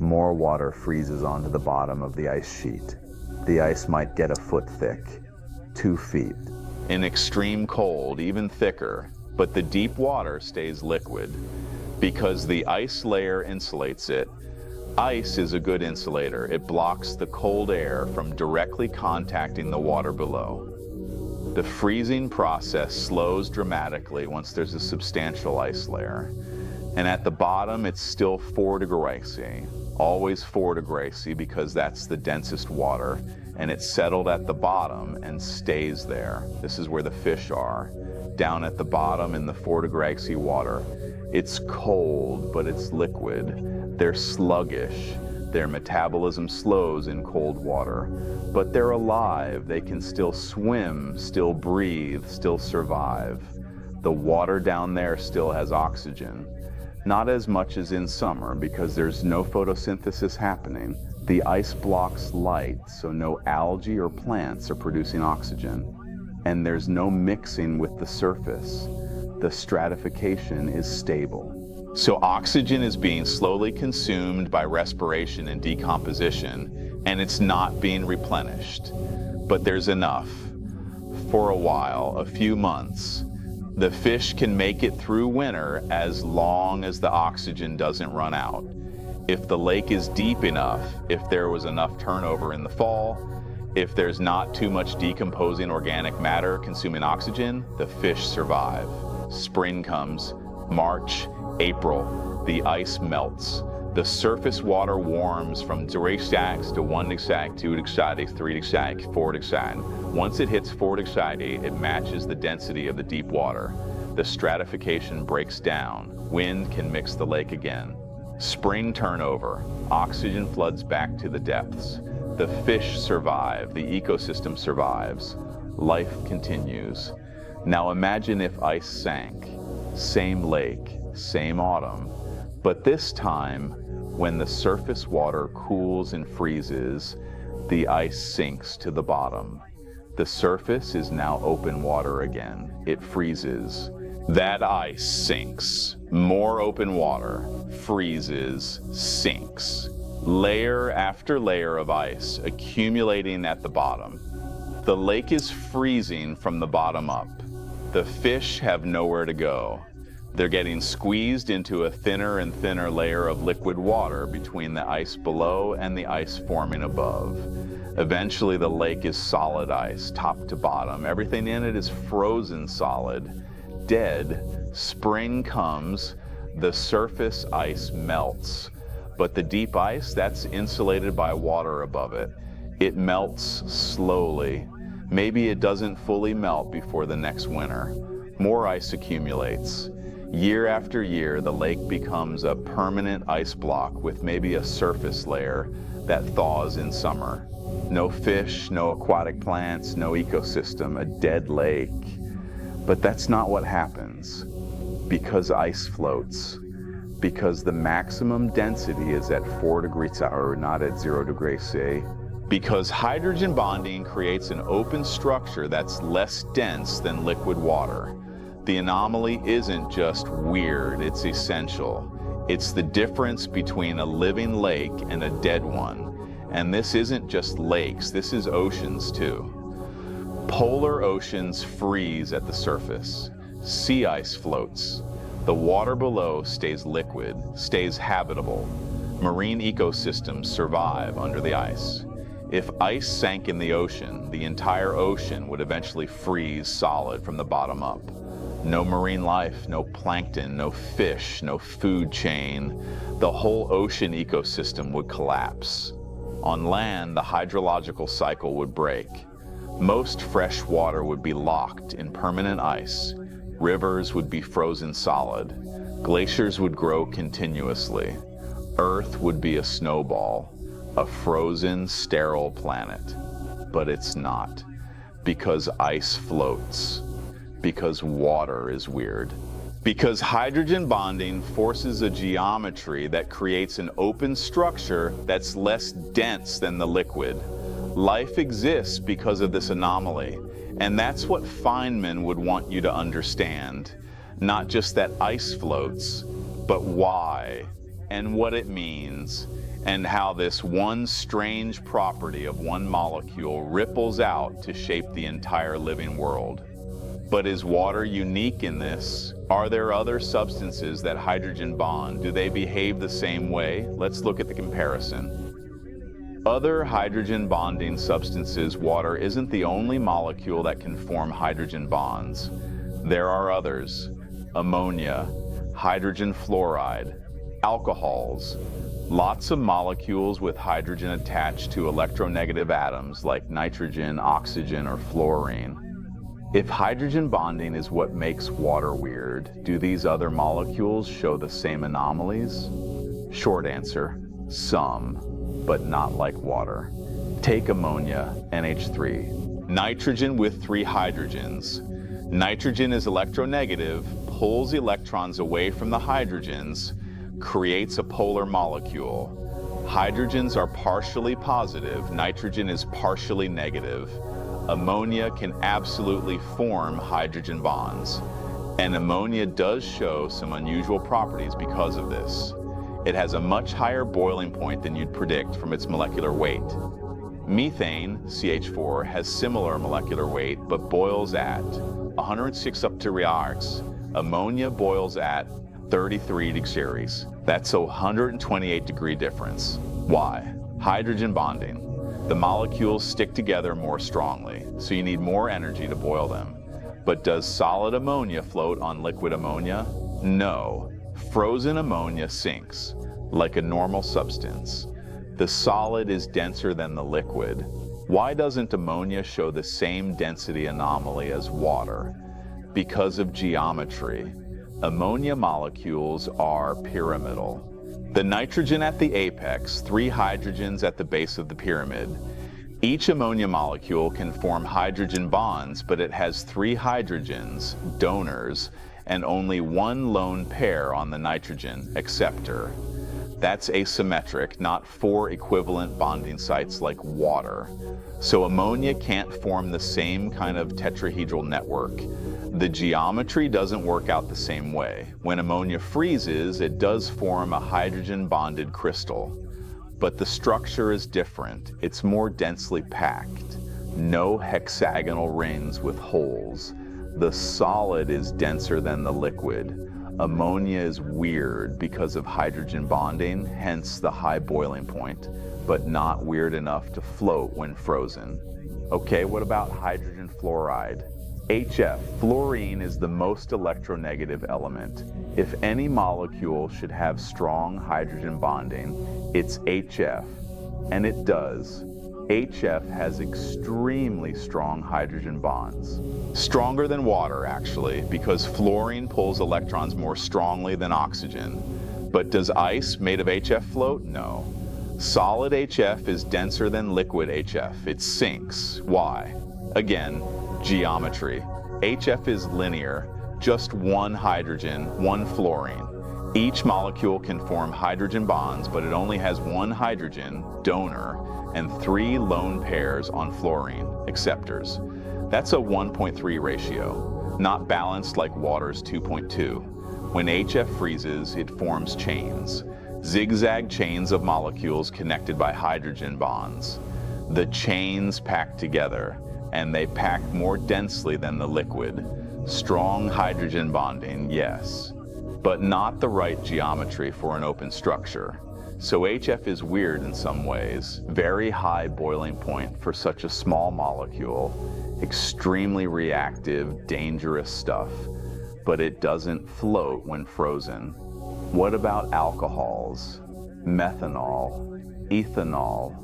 More water freezes onto the bottom of the ice sheet. The ice might get a foot thick, 2 feet. In extreme cold, even thicker, but the deep water stays liquid. Because the ice layer insulates it, ice is a good insulator. It blocks the cold air from directly contacting the water below. The freezing process slows dramatically once there's a substantial ice layer. And at the bottom, it's still 4 degrees, always 4 degrees because that's the densest water, and it's settled at the bottom and stays there. This is where the fish are, down at the bottom in the 4 degrees water. It's cold, but it's liquid. They're sluggish. Their metabolism slows in cold water, but they're alive. They can still swim, still breathe, still survive. The water down there still has oxygen. Not as much as in summer because there's no photosynthesis happening. The ice blocks light, so no algae or plants are producing oxygen. And there's no mixing with the surface. The stratification is stable. So oxygen is being slowly consumed by respiration and decomposition, and it's not being replenished. But there's enough. For a while, a few months, the fish can make it through winter as long as the oxygen doesn't run out. If the lake is deep enough, if there was enough turnover in the fall, if there's not too much decomposing organic matter consuming oxygen, the fish survive. Spring comes, March, April, the ice melts. The surface water warms from 0 degrees to 1 degree, 2 degrees, 3 degrees, 4 degrees. Once it hits 4 degrees, it matches the density of the deep water. The stratification breaks down. Wind can mix the lake again. Spring turnover. Oxygen floods back to the depths. The fish survive. The ecosystem survives. Life continues. Now imagine if ice sank. Same lake, same autumn, but this time, when the surface water cools and freezes, the ice sinks to the bottom. The surface is now open water again. It freezes. That ice sinks. More open water. Freezes. Sinks. Layer after layer of ice accumulating at the bottom. The lake is freezing from the bottom up. The fish have nowhere to go. They're getting squeezed into a thinner and thinner layer of liquid water between the ice below and the ice forming above. Eventually the lake is solid ice, top to bottom. Everything in it is frozen solid, dead. Spring comes, the surface ice melts. But the deep ice, that's insulated by water above it. It melts slowly. Maybe it doesn't fully melt before the next winter. More ice accumulates. Year after year, the lake becomes a permanent ice block with maybe a surface layer that thaws in summer. No fish, no aquatic plants, no ecosystem, a dead lake. But that's not what happens, because ice floats. Because the maximum density is at 4 degrees Celsius, not at 0 degrees C. Because hydrogen bonding creates an open structure that's less dense than liquid water. The anomaly isn't just weird, it's essential. It's the difference between a living lake and a dead one. And this isn't just lakes, this is oceans too. Polar oceans freeze at the surface. Sea ice floats. The water below stays liquid, stays habitable. Marine ecosystems survive under the ice. If ice sank in the ocean, the entire ocean would eventually freeze solid from the bottom up. No marine life, no plankton, no fish, no food chain. The whole ocean ecosystem would collapse. On land, the hydrological cycle would break. Most fresh water would be locked in permanent ice. Rivers would be frozen solid. Glaciers would grow continuously. Earth would be a snowball, a frozen, sterile planet. But it's not, because ice floats. Because water is weird. Because hydrogen bonding forces a geometry that creates an open structure that's less dense than the liquid. Life exists because of this anomaly, and that's what Feynman would want you to understand. Not just that ice floats, but why, and what it means, and how this one strange property of one molecule ripples out to shape the entire living world. But is water unique in this? Are there other substances that hydrogen bond? Do they behave the same way? Let's look at the comparison. Other hydrogen bonding substances, water isn't the only molecule that can form hydrogen bonds. There are others. Ammonia, hydrogen fluoride, alcohols, lots of molecules with hydrogen attached to electronegative atoms like nitrogen, oxygen, or fluorine. If hydrogen bonding is what makes water weird, do these other molecules show the same anomalies? Short answer, some, but not like water. Take ammonia, NH3. Nitrogen with 3 hydrogens. Nitrogen is electronegative, pulls electrons away from the hydrogens, creates a polar molecule. Hydrogens are partially positive, nitrogen is partially negative. Ammonia can absolutely form hydrogen bonds, and ammonia does show some unusual properties because of this. It has a much higher boiling point than you'd predict from its molecular weight. Methane, CH4, has similar molecular weight but boils at 106 octariarcs. Ammonia boils at 33 degrees. That's a 128-degree difference. Why? Hydrogen bonding. The molecules stick together more strongly, so you need more energy to boil them. But does solid ammonia float on liquid ammonia? No. Frozen ammonia sinks, like a normal substance. The solid is denser than the liquid. Why doesn't ammonia show the same density anomaly as water? Because of geometry. Ammonia molecules are pyramidal. The nitrogen at the apex, 3 hydrogens at the base of the pyramid. Each ammonia molecule can form hydrogen bonds, but it has 3 hydrogens, donors, and only 1 lone pair on the nitrogen, acceptor. That's asymmetric, not 4 equivalent bonding sites like water. So ammonia can't form the same kind of tetrahedral network. The geometry doesn't work out the same way. When ammonia freezes, it does form a hydrogen-bonded crystal. But the structure is different. It's more densely packed. No hexagonal rings with holes. The solid is denser than the liquid. Ammonia is weird because of hydrogen bonding, hence the high boiling point, but not weird enough to float when frozen. Okay, what about hydrogen fluoride? HF, fluorine, is the most electronegative element. If any molecule should have strong hydrogen bonding, it's HF, and it does. HF has extremely strong hydrogen bonds. Stronger than water, actually, because fluorine pulls electrons more strongly than oxygen. But does ice made of HF float? No. Solid HF is denser than liquid HF. It sinks. Why? Again, geometry. HF is linear, just 1 hydrogen, 1 fluorine. Each molecule can form hydrogen bonds, but it only has 1 hydrogen, donor, and 3 lone pairs on fluorine, acceptors. That's a 1.3 ratio, not balanced like water's 2.2. When HF freezes, it forms chains, zigzag chains of molecules connected by hydrogen bonds. The chains pack together, and they pack more densely than the liquid. Strong hydrogen bonding, yes, but not the right geometry for an open structure. So HF is weird in some ways. Very high boiling point for such a small molecule. Extremely reactive, dangerous stuff. but it doesn't float when frozen. What about alcohols, methanol, ethanol,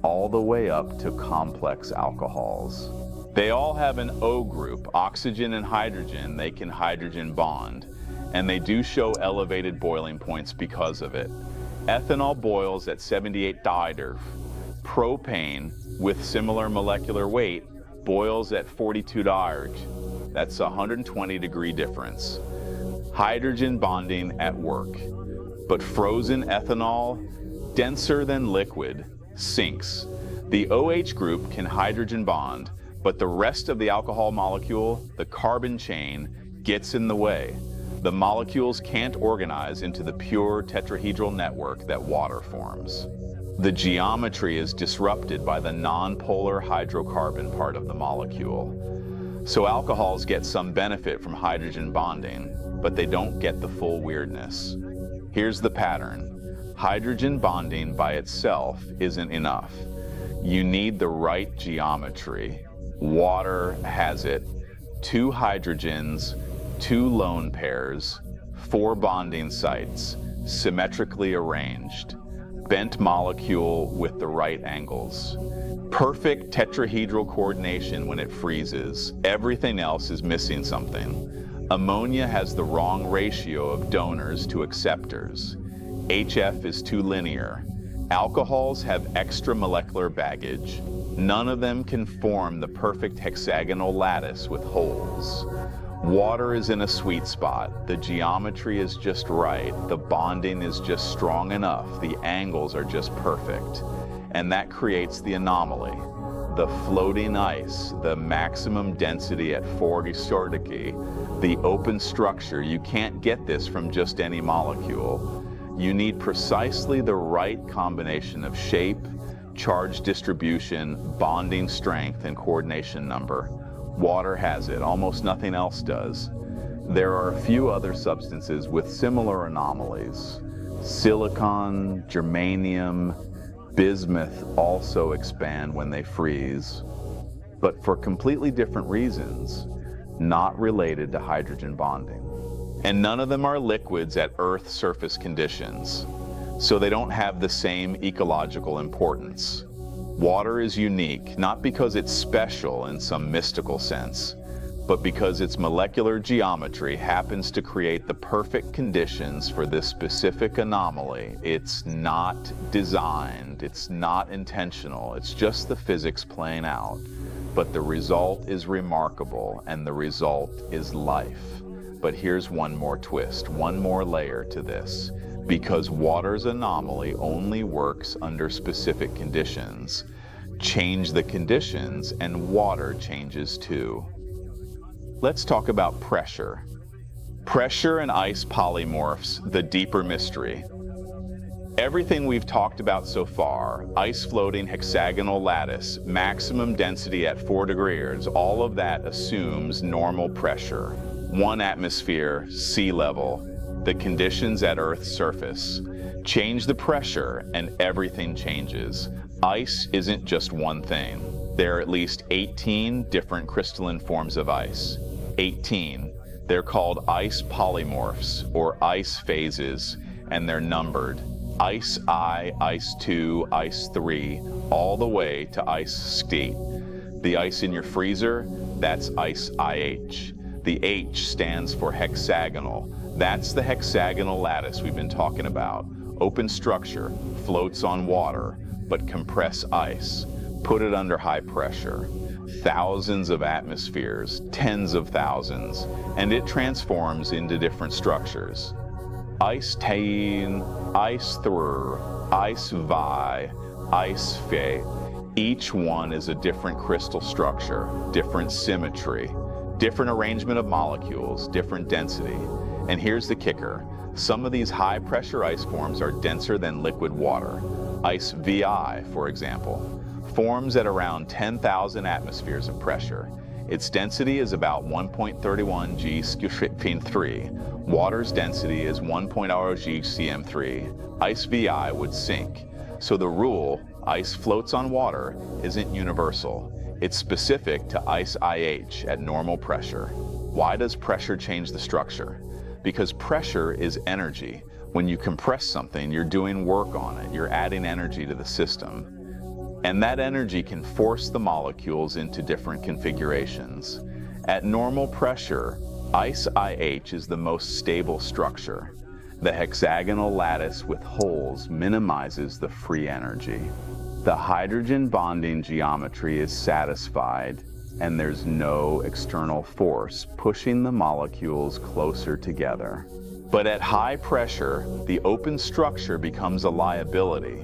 all the way up to complex alcohols? They all have an O group, oxygen and hydrogen. They can hydrogen bond, and they do show elevated boiling points because of it. Ethanol boils at 78 diderf. Propane, with similar molecular weight, boils at 42 darj. That's a 120-degree difference. Hydrogen bonding at work. But frozen ethanol, denser than liquid, sinks. The OH group can hydrogen bond, but the rest of the alcohol molecule, the carbon chain, gets in the way. The molecules can't organize into the pure tetrahedral network that water forms. The geometry is disrupted by the nonpolar hydrocarbon part of the molecule. So alcohols get some benefit from hydrogen bonding, but they don't get the full weirdness. Here's the pattern. Hydrogen bonding by itself isn't enough. You need the right geometry. Water has it. 2 hydrogens, 2 lone pairs, 4 bonding sites, symmetrically arranged. Bent molecule with the right angles. Perfect tetrahedral coordination when it freezes. Everything else is missing something. Ammonia has the wrong ratio of donors to acceptors. HF is too linear. Alcohols have extra molecular baggage. None of them can form the perfect hexagonal lattice with holes. Water is in a sweet spot. The geometry is just right. The bonding is just strong enough. The angles are just perfect. And that creates the anomaly. The floating ice, the maximum density at 40 Sortiki, the open structure. You can't get this from just any molecule. You need precisely the right combination of shape, charge distribution, bonding strength, and coordination number. Water has it, almost nothing else does. There are a few other substances with similar anomalies. Silicon, germanium, bismuth also expand when they freeze, but for completely different reasons, not related to hydrogen bonding. And none of them are liquids at Earth surface conditions, so they don't have the same ecological importance. Water is unique, not because it's special in some mystical sense, but because its molecular geometry happens to create the perfect conditions for this specific anomaly. It's not designed, it's not intentional, it's just the physics playing out. But the result is remarkable, and the result is life. But here's one more twist, one more layer to this. Because water's anomaly only works under specific conditions. Change the conditions and water changes too. Let's talk about pressure. Pressure and ice polymorphs, the deeper mystery. Everything we've talked about so far, ice floating hexagonal lattice, maximum density at 4 degrees, all of that assumes normal pressure. 1 atmosphere, sea level. The conditions at Earth's surface. Change the pressure and everything changes. Ice isn't just one thing. There are at least 18 different crystalline forms of ice. 18. They're called ice polymorphs, or ice phases, and they're numbered. Ice I, Ice 2, Ice 3, all the way to Ice State. The ice in your freezer, that's Ice IH. The H stands for hexagonal. That's the hexagonal lattice we've been talking about. Open structure, floats on water, but compress ice. Put it under high pressure. Thousands of atmospheres, tens of thousands, and it transforms into different structures. Ice tain, ice thrur, ice vi, ice fe. Each one is a different crystal structure, different symmetry, different arrangement of molecules, different density. And here's the kicker. Some of these high-pressure ice forms are denser than liquid water. Ice VI, for example, forms at around 10,000 atmospheres of pressure. Its density is about 1.31 g cm3. Water's density is 1.0 g cm3. Ice VI would sink. So the rule, ice floats on water, isn't universal. It's specific to ice IH at normal pressure. Why does pressure change the structure? Because pressure is energy. When you compress something, you're doing work on it. You're adding energy to the system. And that energy can force the molecules into different configurations. At normal pressure, ice IH is the most stable structure. The hexagonal lattice with holes minimizes the free energy. The hydrogen bonding geometry is satisfied, and there's no external force pushing the molecules closer together. But at high pressure, the open structure becomes a liability.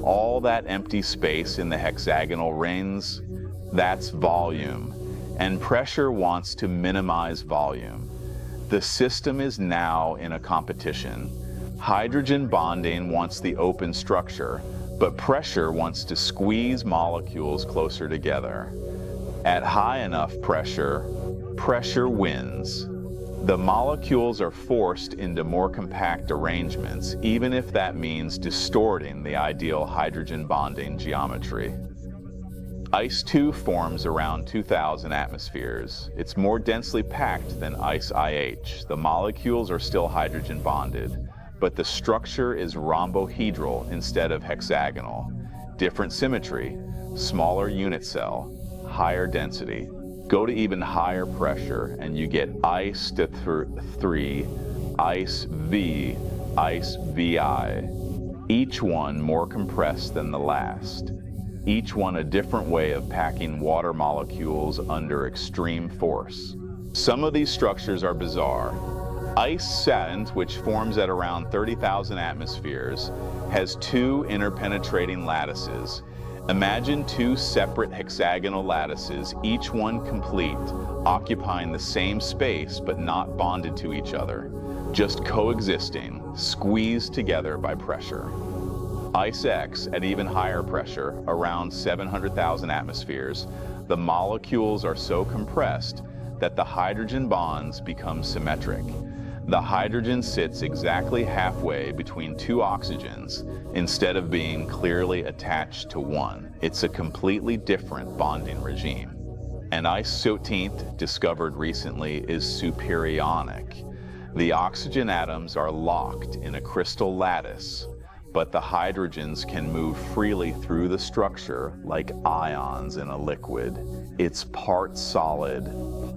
All that empty space in the hexagonal rings, that's volume, and pressure wants to minimize volume. The system is now in a competition. Hydrogen bonding wants the open structure, but pressure wants to squeeze molecules closer together. At high enough pressure, pressure wins. The molecules are forced into more compact arrangements, even if that means distorting the ideal hydrogen bonding geometry. Ice 2 forms around 2,000 atmospheres. It's more densely packed than ice IH. The molecules are still hydrogen bonded, but the structure is rhombohedral instead of hexagonal. Different symmetry, smaller unit cell, higher density. Go to even higher pressure and you get ice to 3, ice V, ice VI. Each one more compressed than the last. Each one a different way of packing water molecules under extreme force. Some of these structures are bizarre. Ice sank, which forms at around 30,000 atmospheres, has 2 interpenetrating lattices. Imagine 2 separate hexagonal lattices, each one complete, occupying the same space but not bonded to each other, just coexisting, squeezed together by pressure. Ice X, at even higher pressure, around 700,000 atmospheres, the molecules are so compressed that the hydrogen bonds become symmetric. The hydrogen sits exactly halfway between 2 oxygens instead of being clearly attached to one. It's a completely different bonding regime. And ice 13th, discovered recently, is superionic. The oxygen atoms are locked in a crystal lattice, but the hydrogens can move freely through the structure like ions in a liquid. It's part solid,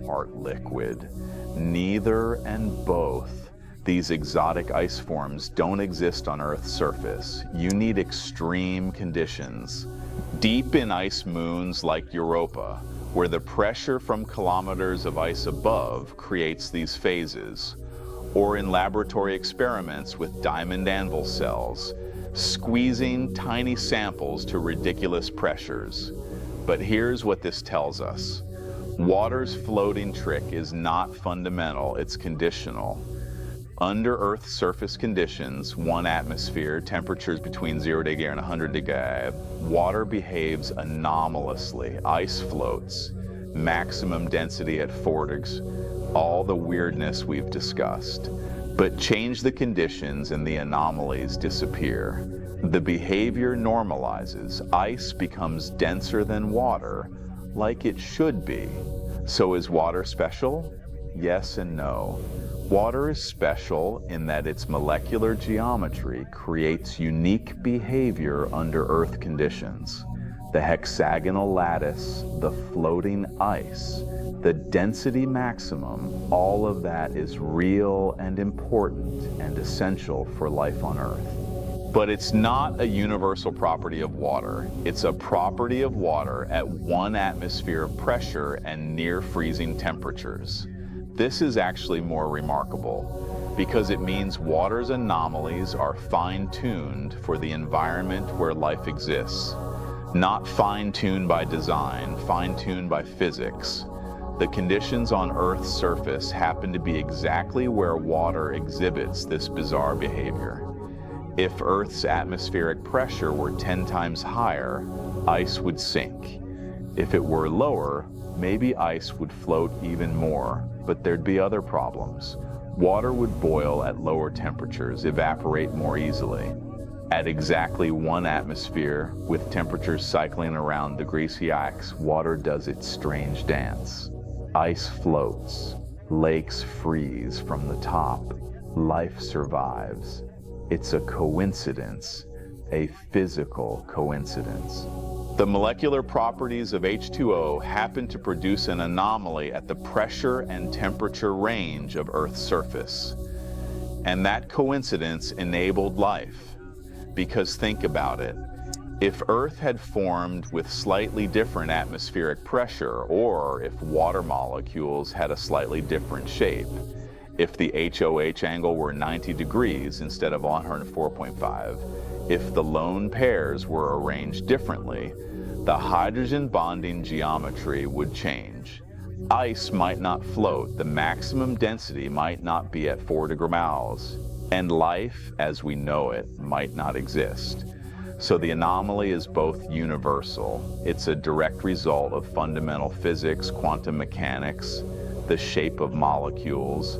part liquid. Neither and both. These exotic ice forms don't exist on Earth's surface. You need extreme conditions. Deep in ice moons like Europa, where the pressure from kilometers of ice above creates these phases, or in laboratory experiments with diamond anvil cells, squeezing tiny samples to ridiculous pressures. But here's what this tells us. Water's floating trick is not fundamental, it's conditional. Under Earth's surface conditions, 1 atmosphere, temperatures between 0 degrees and 100 degrees, water behaves anomalously. Ice floats, maximum density at 4 degrees, all the weirdness we've discussed. But change the conditions and the anomalies disappear. The behavior normalizes. Ice becomes denser than water, like it should be. So is water special? Yes and no. Water is special in that its molecular geometry creates unique behavior under Earth conditions. The hexagonal lattice, the floating ice, the density maximum, all of that is real and important and essential for life on Earth. But it's not a universal property of water. It's a property of water at 1 atmosphere of pressure and near freezing temperatures. This is actually more remarkable because it means water's anomalies are fine-tuned for the environment where life exists. Not fine-tuned by design, fine-tuned by physics. The conditions on Earth's surface happen to be exactly where water exhibits this bizarre behavior. If Earth's atmospheric pressure were 10 times higher, ice would sink. If it were lower, maybe ice would float even more, but there'd be other problems. Water would boil at lower temperatures, evaporate more easily. At exactly 1 atmosphere, with temperatures cycling around the greasy axe, water does its strange dance. Ice floats. Lakes freeze from the top. Life survives. It's a coincidence, a physical coincidence. The molecular properties of H2O happen to produce an anomaly at the pressure and temperature range of Earth's surface. And that coincidence enabled life. Because think about it. If Earth had formed with slightly different atmospheric pressure, or if water molecules had a slightly different shape, if the HOH angle were 90 degrees instead of 104.5, if the lone pairs were arranged differently, the hydrogen bonding geometry would change. Ice might not float, the maximum density might not be at 4 degree, and life, as we know it, might not exist. So the anomaly is both universal, it's a direct result of fundamental physics, quantum mechanics, the shape of molecules,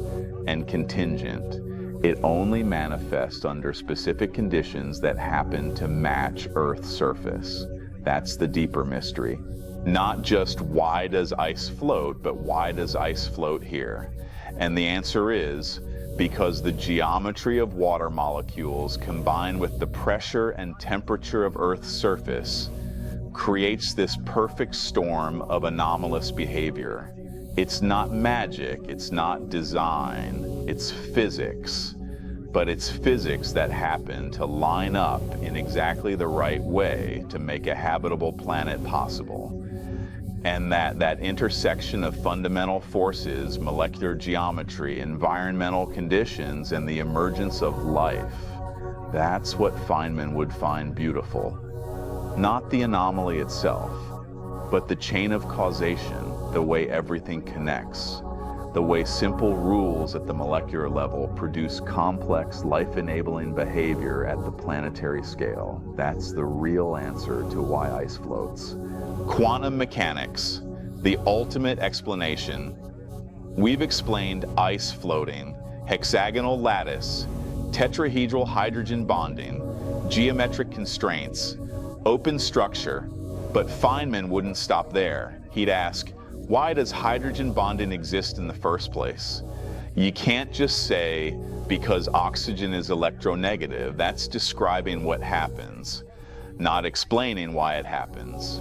and contingent. It only manifests under specific conditions that happen to match Earth's surface. That's the deeper mystery. Not just why does ice float, but why does ice float here? And the answer is, because the geometry of water molecules combined with the pressure and temperature of Earth's surface creates this perfect storm of anomalous behavior. It's not magic, it's not design, it's physics. But it's physics that happen to line up in exactly the right way to make a habitable planet possible. And that intersection of fundamental forces, molecular geometry, environmental conditions, and the emergence of life, that's what Feynman would find beautiful. Not the anomaly itself, but the chain of causation, the way everything connects, the way simple rules at the molecular level produce complex, life-enabling behavior at the planetary scale. That's the real answer to why ice floats. Quantum mechanics, the ultimate explanation. We've explained ice floating, hexagonal lattice, tetrahedral hydrogen bonding, geometric constraints, open structure, but Feynman wouldn't stop there. He'd ask, why does hydrogen bonding exist in the first place? You can't just say, because oxygen is electronegative. That's describing what happens, not explaining why it happens.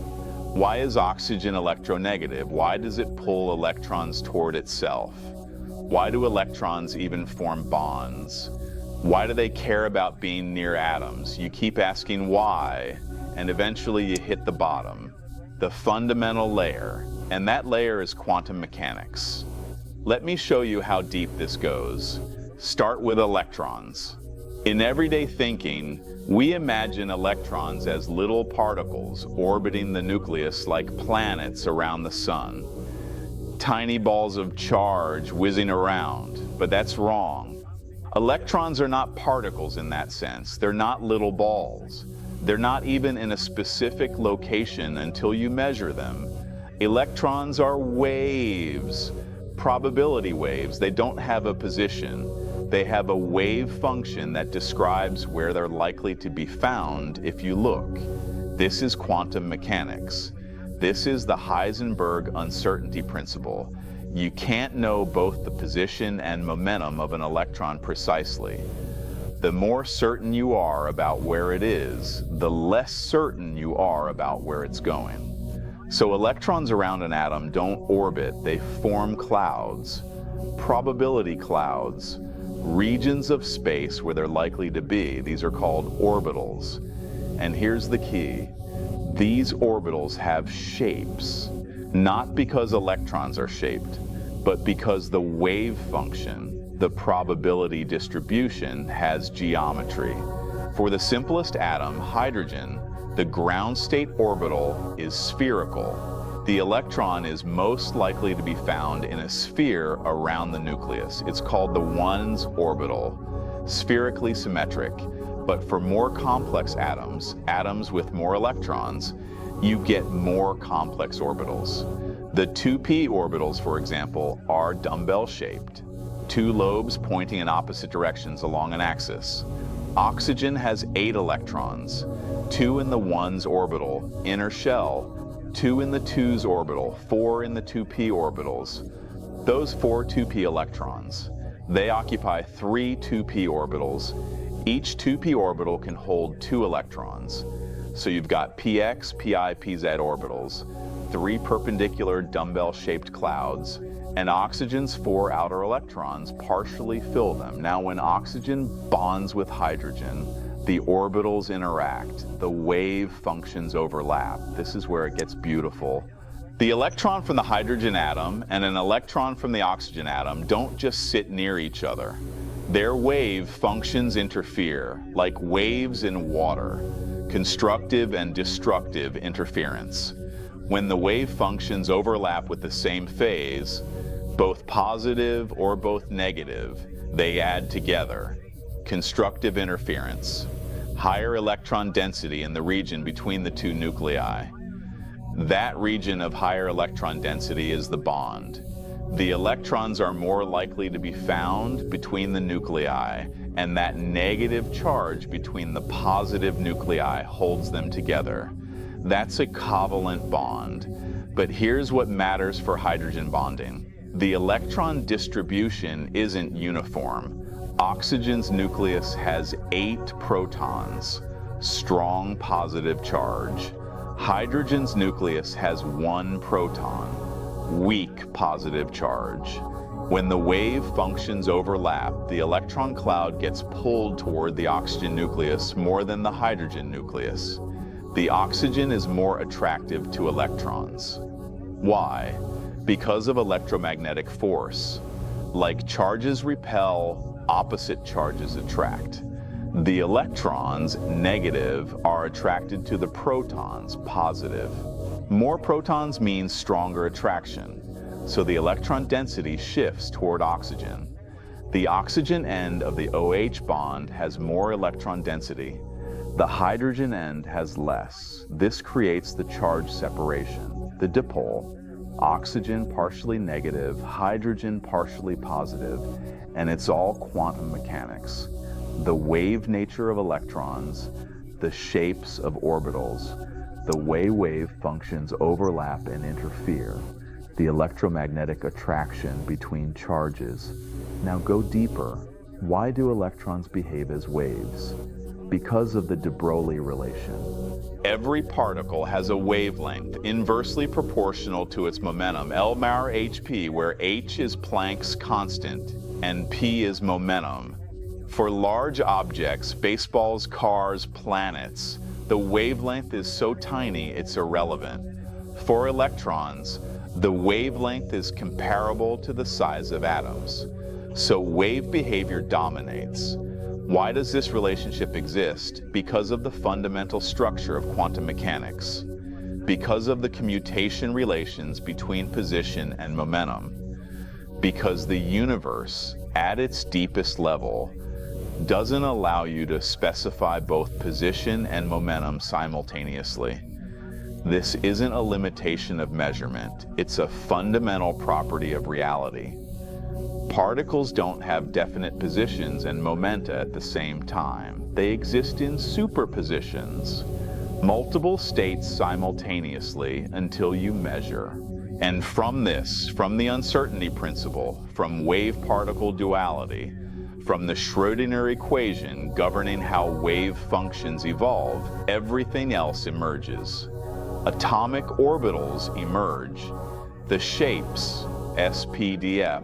Why is oxygen electronegative? Why does it pull electrons toward itself? Why do electrons even form bonds? Why do they care about being near atoms? You keep asking why, and eventually you hit the bottom, the fundamental layer, and that layer is quantum mechanics. Let me show you how deep this goes. Start with electrons. In everyday thinking, we imagine electrons as little particles orbiting the nucleus like planets around the sun. Tiny balls of charge whizzing around, but that's wrong. Electrons are not particles in that sense. They're not little balls. They're not even in a specific location until you measure them. Electrons are waves, probability waves. They don't have a position. They have a wave function that describes where they're likely to be found if you look. This is quantum mechanics. This is the Heisenberg uncertainty principle. You can't know both the position and momentum of an electron precisely. The more certain you are about where it is, the less certain you are about where it's going. So electrons around an atom don't orbit, they form clouds, probability clouds, regions of space where they're likely to be. These are called orbitals. And here's the key. These orbitals have shapes, not because electrons are shaped, but because the wave function, the probability distribution, has geometry. For the simplest atom, hydrogen, the ground state orbital is spherical. The electron is most likely to be found in a sphere around the nucleus. It's called the 1s orbital, spherically symmetric. But for more complex atoms, atoms with more electrons, you get more complex orbitals. The 2p orbitals, for example, are dumbbell-shaped, 2 lobes pointing in opposite directions along an axis. Oxygen has 8 electrons, 2 in the 1s orbital, inner shell, 2 in the 2s orbital, 4 in the 2p orbitals. Those 4 2p electrons, they occupy 3 2p orbitals. Each 2p orbital can hold 2 electrons. So you've got px, pi, pz orbitals, 3 perpendicular dumbbell-shaped clouds, and oxygen's 4 outer electrons partially fill them. Now, when oxygen bonds with hydrogen, the orbitals interact, the wave functions overlap. This is where it gets beautiful. The electron from the hydrogen atom and an electron from the oxygen atom don't just sit near each other. Their wave functions interfere, like waves in water, constructive and destructive interference. When the wave functions overlap with the same phase, both positive or both negative, they add together. Constructive interference. Higher electron density in the region between the 2 nuclei. That region of higher electron density is the bond. The electrons are more likely to be found between the nuclei, and that negative charge between the positive nuclei holds them together. That's a covalent bond. But here's what matters for hydrogen bonding. The electron distribution isn't uniform. Oxygen's nucleus has 8 protons, strong positive charge. Hydrogen's nucleus has 1 proton, weak positive charge. When the wave functions overlap, the electron cloud gets pulled toward the oxygen nucleus more than the hydrogen nucleus. The oxygen is more attractive to electrons. Why? Because of electromagnetic force. Like charges repel, opposite charges attract. The electrons, negative, are attracted to the protons, positive. More protons means stronger attraction, so the electron density shifts toward oxygen. The oxygen end of the OH bond has more electron density. The hydrogen end has less. This creates the charge separation, the dipole. Oxygen partially negative, hydrogen partially positive, and it's all quantum mechanics. The wave nature of electrons, the shapes of orbitals, the way wave functions overlap and interfere, the electromagnetic attraction between charges. Now go deeper. Why do electrons behave as waves? Because of the de Broglie relation. Every particle has a wavelength inversely proportional to its momentum, L-mar hp, where h is Planck's constant and p is momentum. For large objects, baseballs, cars, planets, the wavelength is so tiny it's irrelevant. For electrons, the wavelength is comparable to the size of atoms. So wave behavior dominates. Why does this relationship exist? Because of the fundamental structure of quantum mechanics. Because of the commutation relations between position and momentum. Because the universe, at its deepest level, doesn't allow you to specify both position and momentum simultaneously. This isn't a limitation of measurement, it's a fundamental property of reality. Particles don't have definite positions and momenta at the same time. They exist in superpositions, multiple states simultaneously until you measure. And from this, from the uncertainty principle, from wave-particle duality, from the Schrödinger equation governing how wave functions evolve, everything else emerges. Atomic orbitals emerge. The shapes, SPDF,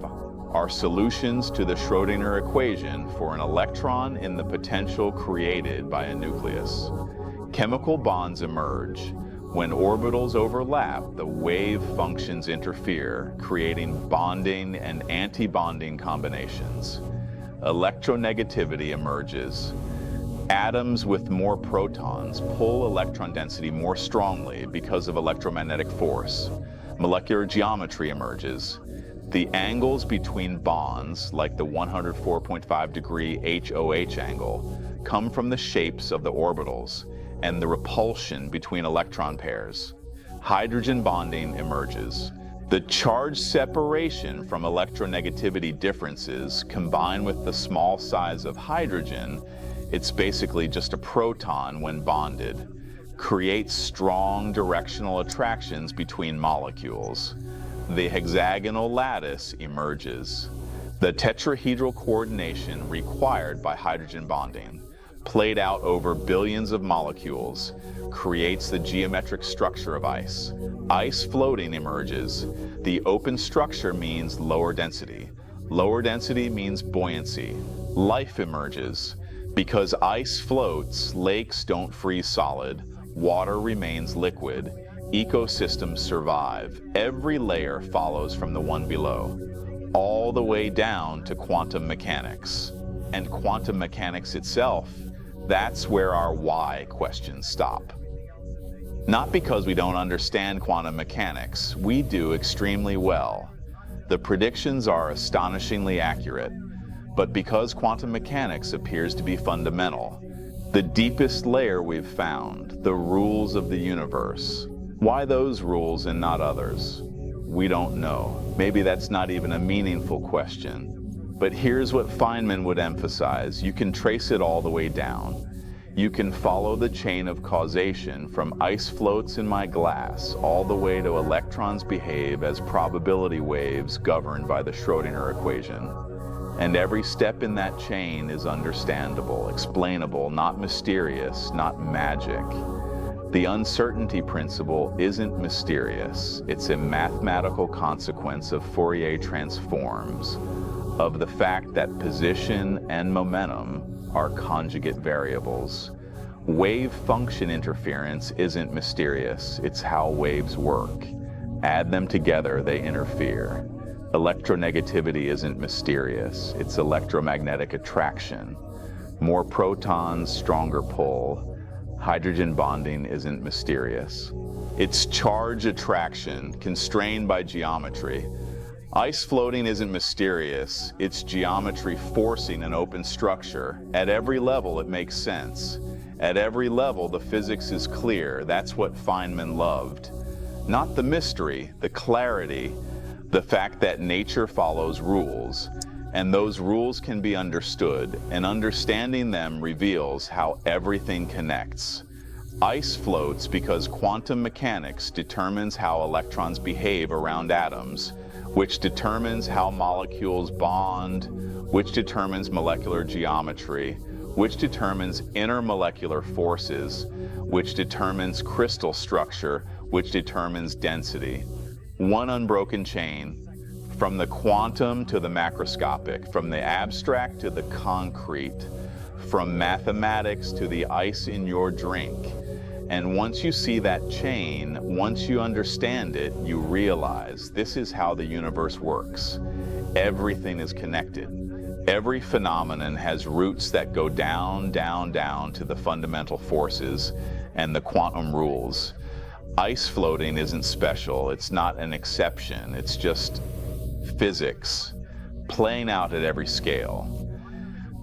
are solutions to the Schrödinger equation for an electron in the potential created by a nucleus. Chemical bonds emerge. When orbitals overlap, the wave functions interfere, creating bonding and anti-bonding combinations. Electronegativity emerges. Atoms with more protons pull electron density more strongly because of electromagnetic force. Molecular geometry emerges. The angles between bonds, like the 104.5 degree HOH angle, come from the shapes of the orbitals and the repulsion between electron pairs. Hydrogen bonding emerges. The charge separation from electronegativity differences, combined with the small size of hydrogen, it's basically just a proton when bonded, creates strong directional attractions between molecules. the hexagonal lattice emerges. The tetrahedral coordination required by hydrogen bonding, played out over billions of molecules, creates the geometric structure of ice. Ice floating emerges. The open structure means lower density. Lower density means buoyancy. Life emerges. Because ice floats, lakes don't freeze solid, water remains liquid, ecosystems survive. Every layer follows from the one below, all the way down to quantum mechanics. And quantum mechanics itself, that's where our why questions stop. Not because we don't understand quantum mechanics, we do extremely well. The predictions are astonishingly accurate, but because quantum mechanics appears to be fundamental, the deepest layer we've found, the rules of the universe. Why those rules and not others? We don't know. Maybe that's not even a meaningful question. But here's what Feynman would emphasize. You can trace it all the way down. You can follow the chain of causation from ice floats in my glass all the way to electrons behave as probability waves governed by the Schrödinger equation. And every step in that chain is understandable, explainable, not mysterious, not magic. The uncertainty principle isn't mysterious. It's a mathematical consequence of Fourier transforms, of the fact that position and momentum are conjugate variables. Wave function interference isn't mysterious. It's how waves work. Add them together, they interfere. Electronegativity isn't mysterious. It's electromagnetic attraction. More protons, stronger pull. Hydrogen bonding isn't mysterious. It's charge attraction, constrained by geometry. Ice floating isn't mysterious. It's geometry forcing an open structure. At every level, it makes sense. At every level, the physics is clear. That's what Feynman loved. Not the mystery, the clarity, the fact that nature follows rules, and those rules can be understood, and understanding them reveals how everything connects. Ice floats because quantum mechanics determines how electrons behave around atoms, which determines how molecules bond, which determines molecular geometry, which determines intermolecular forces, which determines crystal structure, which determines density. One unbroken chain, from the quantum to the macroscopic, from the abstract to the concrete, from mathematics to the ice in your drink. And once you see that chain, once you understand it, you realize this is how the universe works. Everything is connected. Every phenomenon has roots that go down, down, down to the fundamental forces and the quantum rules. Ice floating isn't special. It's not an exception. It's just physics, playing out at every scale.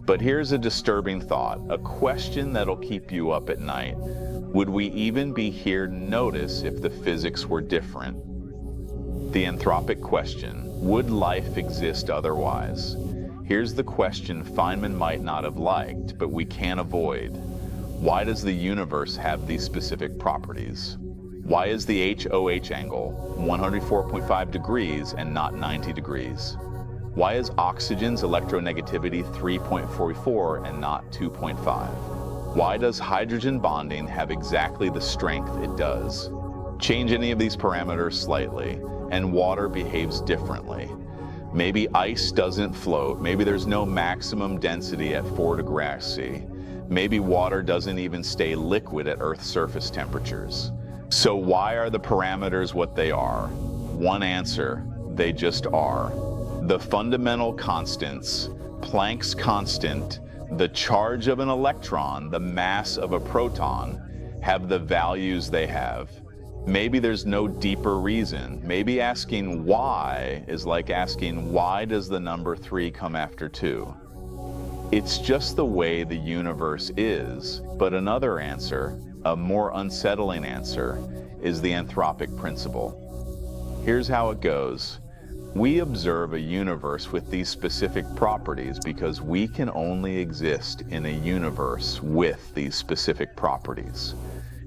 But here's a disturbing thought, a question that'll keep you up at night. Would we even be here to notice if the physics were different? The Anthropic question, would life exist otherwise? Here's the question Feynman might not have liked, but we can't avoid. Why does the universe have these specific properties? Why is the HOH angle 104.5 degrees and not 90 degrees? Why is oxygen's electronegativity 3.44 and not 2.5? Why does hydrogen bonding have exactly the strength it does? Change any of these parameters slightly, and water behaves differently. Maybe ice doesn't float, maybe there's no maximum density at 4 degrees C. Maybe water doesn't even stay liquid at Earth's surface temperatures. So why are the parameters what they are? One answer, they just are. The fundamental constants, Planck's constant, the charge of an electron, the mass of a proton, have the values they have. Maybe there's no deeper reason. Maybe asking why is like asking why does the number 3 come after 2? It's just the way the universe is. But another answer, a more unsettling answer, is the anthropic principle. Here's how it goes. We observe a universe with these specific properties because we can only exist in a universe with these specific properties.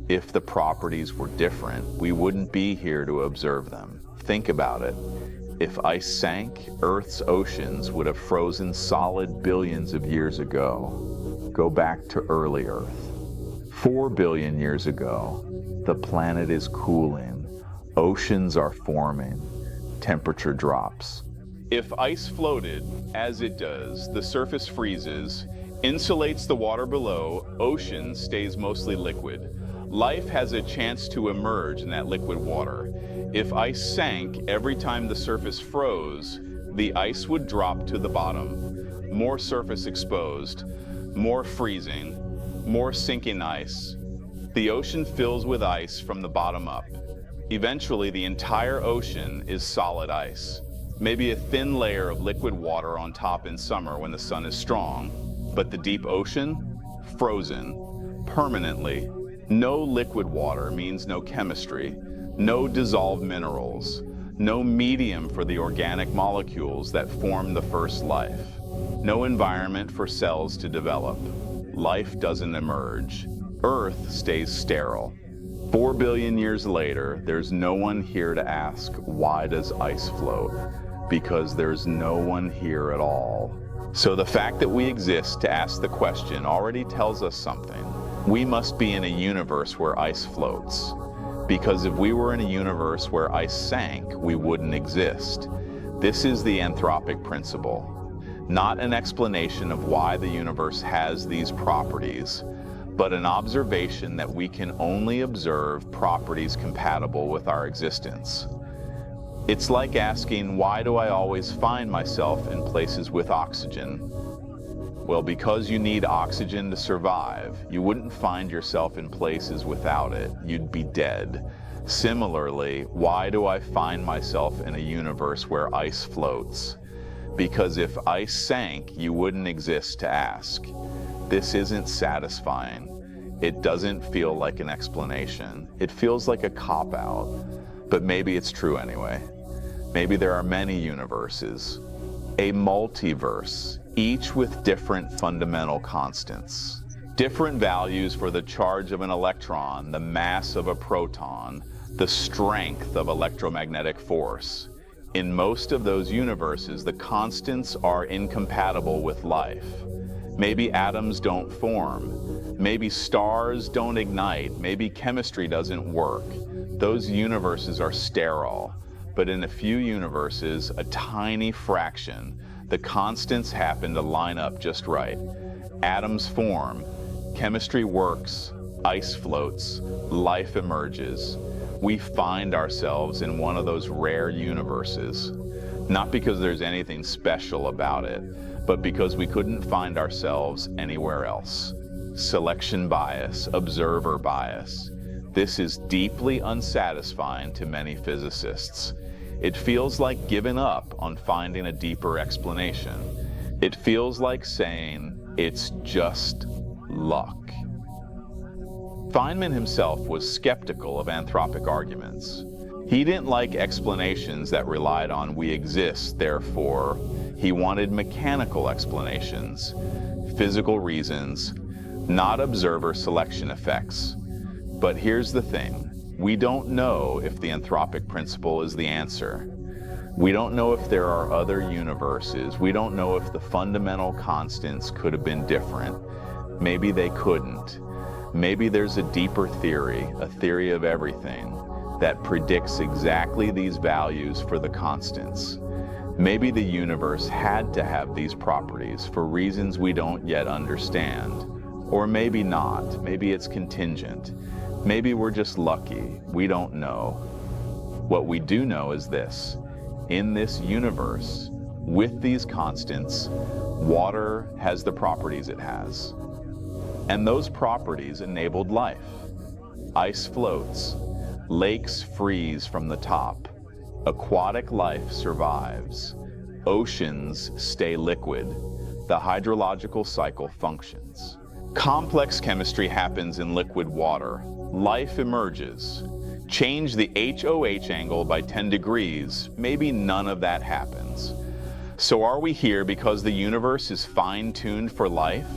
If the properties were different, we wouldn't be here to observe them. Think about it. If ice sank, Earth's oceans would have frozen solid billions of years ago. Go back to early Earth. 4 billion years ago, the planet is cooling, oceans are forming, temperature drops. If ice floated, as it does, the surface freezes, insulates the water below, ocean stays mostly liquid. Life has a chance to emerge in that liquid water. If ice sank every time the surface froze, the ice would drop to the bottom. More surface exposed, more freezing, more sinking ice. The ocean fills with ice from the bottom up. Eventually, the entire ocean is solid ice. Maybe a thin layer of liquid water on top in summer when the sun is strong, but the deep ocean, frozen, permanently. No liquid water means no chemistry, no dissolved minerals, no medium for the organic molecules that form the first life, no environment for cells to develop. Life doesn't emerge. Earth stays sterile. 4 billion years later, there's no one here to ask, why does ice float? Because there's no one here at all. So the fact that we exist to ask the question already tells us something. We must be in a universe where ice floats. Because if we were in a universe where ice sank, we wouldn't exist. This is the anthropic principle. Not an explanation of why the universe has these properties, but an observation that we can only observe properties compatible with our existence. It's like asking, why do I always find myself in places with oxygen? Well, because you need oxygen to survive. You wouldn't find yourself in places without it. You'd be dead. Similarly, why do I find myself in a universe where ice floats? Because if ice sank, you wouldn't exist to ask. This isn't satisfying. It doesn't feel like an explanation. It feels like a cop-out. But maybe it's true anyway. Maybe there are many universes. A multiverse, each with different fundamental constants. Different values for the charge of an electron, the mass of a proton, the strength of electromagnetic force. In most of those universes, the constants are incompatible with life. Maybe atoms don't form. Maybe stars don't ignite. Maybe chemistry doesn't work. Those universes are sterile. But in a few universes, a tiny fraction, the constants happen to line up just right. Atoms form, chemistry works, ice floats, life emerges. We find ourselves in one of those rare universes. Not because there's anything special about it, but because we couldn't find ourselves anywhere else. Selection bias, observer bias. This is deeply unsatisfying to many physicists. It feels like giving up on finding a deeper explanation. It feels like saying, it's just luck. Feynman himself was skeptical of anthropic arguments. He didn't like explanations that relied on we exist, therefore. He wanted mechanical explanations, physical reasons, not observer selection effects. But here's the thing. We don't know if the anthropic principle is the answer. We don't know if there are other universes. We don't know if the fundamental constants could have been different. Maybe they couldn't. Maybe there's a deeper theory, a theory of everything, that predicts exactly these values for the constants. Maybe the universe had to have these properties for reasons we don't yet understand. Or maybe not. Maybe it's contingent. Maybe we're just lucky. We don't know. What we do know is this. In this universe, with these constants, water has the properties it has. And those properties enabled life. Ice floats. Lakes freeze from the top. Aquatic life survives. Oceans stay liquid. The hydrological cycle functions. Complex chemistry happens in liquid water. Life emerges. Change the HOH angle by 10 degrees, maybe none of that happens. So are we here because the universe is fine-tuned for life?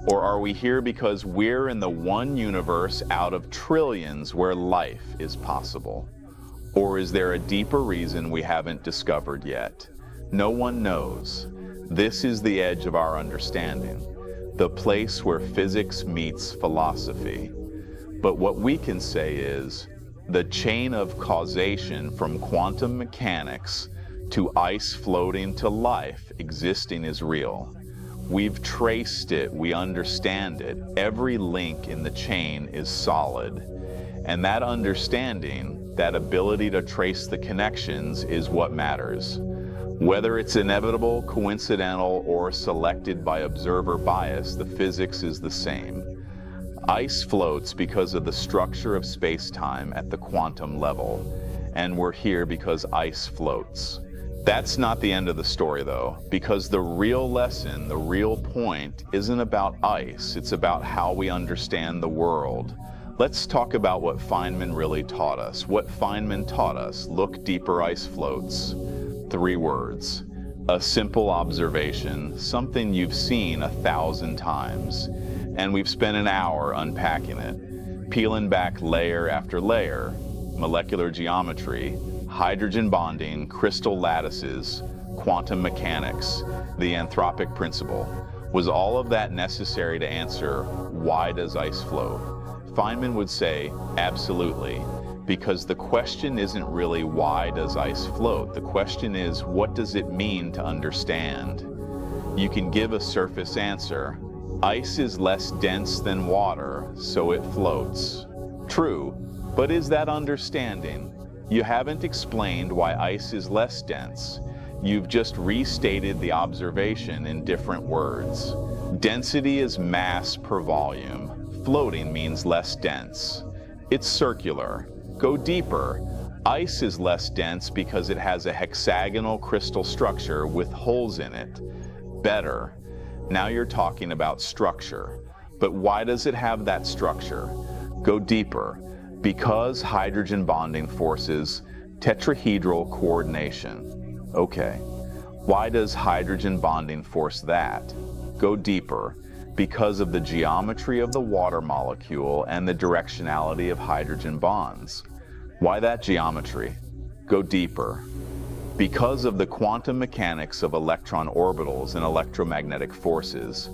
Or are we here because we're in the one universe out of trillions where life is possible? Or is there a deeper reason we haven't discovered yet? No one knows. This is the edge of our understanding, the place where physics meets philosophy. But what we can say is, the chain of causation from quantum mechanics to ice floating to life existing is real. We've traced it, we understand it. Every link in the chain is solid. And that understanding, that ability to trace the connections, is what matters. Whether it's inevitable, coincidental, or selected by observer bias, the physics is the same. Ice floats because of the structure of space-time at the quantum level, and we're here because ice floats. That's not the end of the story, though, because the real lesson, the real point, isn't about ice, it's about how we understand the world. Let's talk about what Feynman really taught us. What Feynman taught us: look deeper, ice floats. 3 words. A simple observation, something you've seen 1,000 times. And we've spent an hour unpacking it, peeling back layer after layer: molecular geometry, hydrogen bonding, crystal lattices, quantum mechanics, the Anthropic principle. Was all of that necessary to answer, why does ice float? Feynman would say, absolutely, because the question isn't really why does ice float? The question is, what does it mean to understand? You can give a surface answer. Ice is less dense than water, so it floats. True, but is that understanding? You haven't explained why ice is less dense. You've just restated the observation in different words. Density is mass per volume. Floating means less dense. It's circular. Go deeper. Ice is less dense because it has a hexagonal crystal structure with holes in it. Better. Now you're talking about structure. But why does it have that structure? Go deeper. Because hydrogen bonding forces tetrahedral coordination. Okay. Why does hydrogen bonding force that? Go deeper. Because of the geometry of the water molecule and the directionality of hydrogen bonds. Why that geometry? Go deeper. Because of the quantum mechanics of electron orbitals and electromagnetic forces.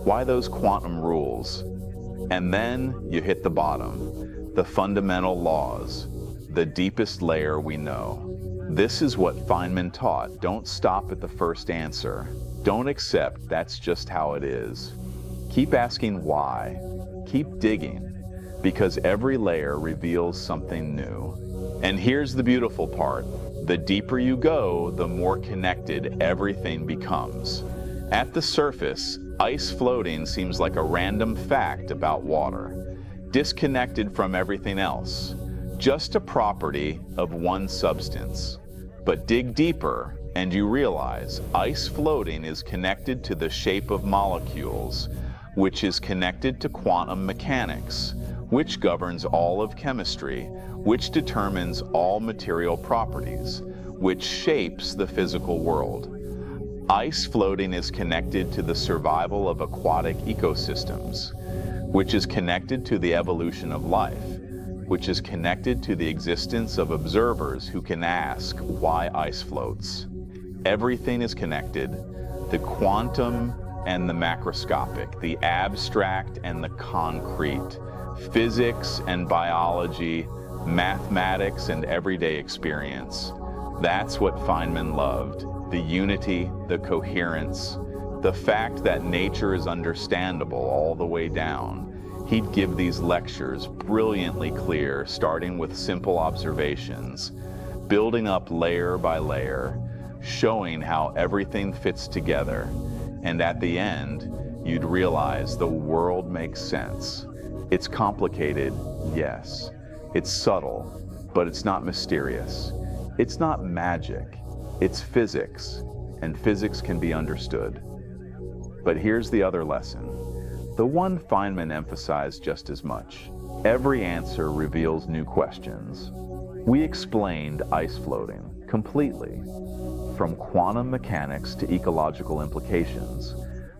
Why those quantum rules? And then you hit the bottom, the fundamental laws, the deepest layer we know. This is what Feynman taught. Don't stop at the first answer. Don't accept that's just how it is. Keep asking why. Keep digging, because every layer reveals something new. And here's the beautiful part. The deeper you go, the more connected everything becomes. At the surface, ice floating seems like a random fact about water, disconnected from everything else, just a property of one substance. But dig deeper, and you realize ice floating is connected to the shape of molecules, which is connected to quantum mechanics, which governs all of chemistry, which determines all material properties, which shapes the physical world. Ice floating is connected to the survival of aquatic ecosystems, which is connected to the evolution of life, which is connected to the existence of observers who can ask why ice floats. Everything is connected, the quantum and the macroscopic, the abstract and the concrete, physics and biology, mathematics and everyday experience. That's what Feynman loved, the unity, the coherence, the fact that nature is understandable all the way down. He'd give these lectures brilliantly clear, starting with simple observations, building up layer by layer, showing how everything fits together. And at the end, you'd realize the world makes sense. It's complicated, yes. It's subtle, but it's not mysterious. It's not magic. It's physics, and physics can be understood. But here's the other lesson, the one Feynman emphasized just as much. Every answer reveals new questions. We explained ice floating completely. From quantum mechanics to ecological implications,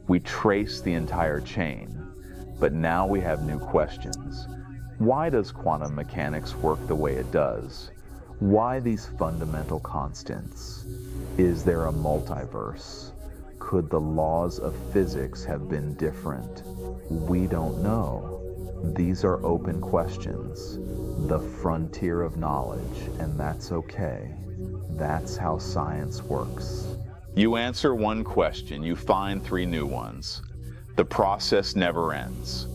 we traced the entire chain. But now we have new questions. Why does quantum mechanics work the way it does? Why these fundamental constants? Is there a multiverse? Could the laws of physics have been different? We don't know. These are open questions, the frontier of knowledge, and that's okay. That's how science works. You answer one question, you find three new ones. The process never ends.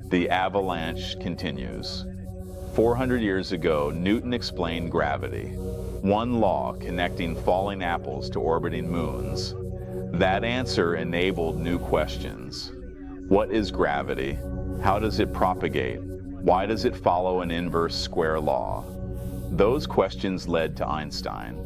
The avalanche continues. 400 years ago, Newton explained gravity, one law connecting falling apples to orbiting moons. That answer enabled new questions. What is gravity? How does it propagate? Why does it follow an inverse square law? Those questions led to Einstein.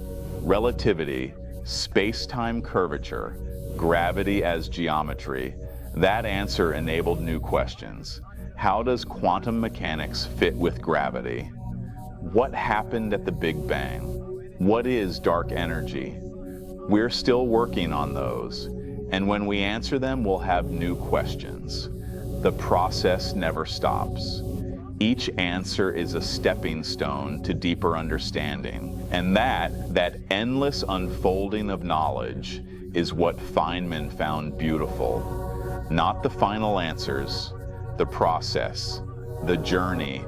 Relativity, space-time curvature, gravity as geometry. That answer enabled new questions. How does quantum mechanics fit with gravity? What happened at the Big Bang? What is dark energy? We're still working on those, and when we answer them, we'll have new questions. The process never stops. Each answer is a stepping stone to deeper understanding, and that endless unfolding of knowledge is what Feynman found beautiful. Not the final answers, the process, the journey,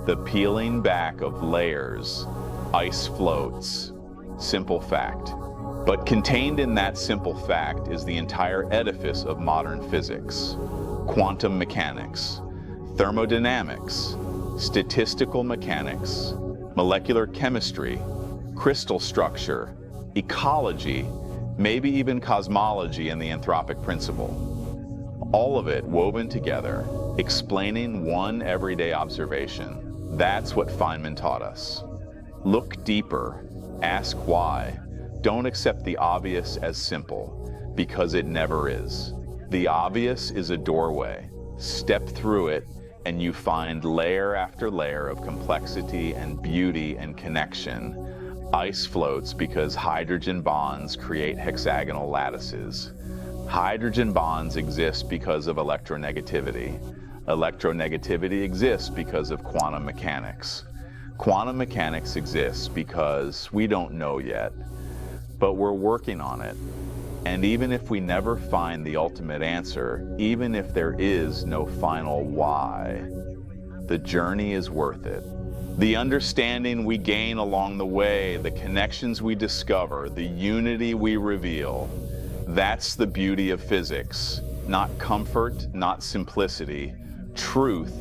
the peeling back of layers. Ice floats. Simple fact. But contained in that simple fact is the entire edifice of modern physics. Quantum mechanics, thermodynamics, statistical mechanics, molecular chemistry, crystal structure, ecology, maybe even cosmology and the Anthropic principle. All of it woven together, explaining one everyday observation. That's what Feynman taught us. Look deeper, ask why. Don't accept the obvious as simple, because it never is. The obvious is a doorway. Step through it, and you find layer after layer of complexity and beauty and connection. Ice floats because hydrogen bonds create hexagonal lattices. Hydrogen bonds exist because of electronegativity. Electronegativity exists because of quantum mechanics. Quantum mechanics exists because we don't know yet, but we're working on it. And even if we never find the ultimate answer, even if there is no final why, the journey is worth it. The understanding we gain along the way, the connections we discover, the unity we reveal, that's the beauty of physics. Not comfort, not simplicity. Truth.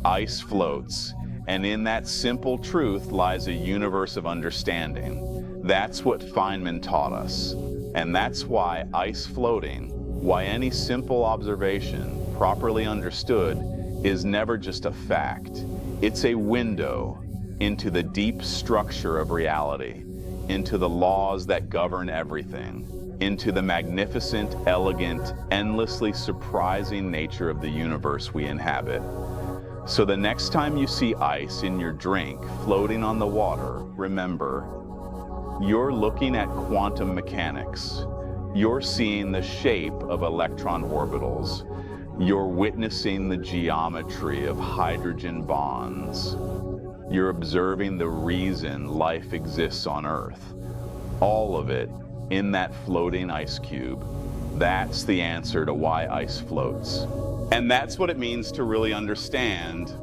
Ice floats. And in that simple truth lies a universe of understanding. That's what Feynman taught us. And that's why ice floating, why any simple observation, properly understood, is never just a fact. It's a window into the deep structure of reality, into the laws that govern everything, into the magnificent, elegant, endlessly surprising nature of the universe we inhabit. So the next time you see ice in your drink floating on the water, remember, you're looking at quantum mechanics. You're seeing the shape of electron orbitals. You're witnessing the geometry of hydrogen bonds. You're observing the reason life exists on Earth. All of it in that floating ice cube. That's the answer to why ice floats. And that's what it means to really understand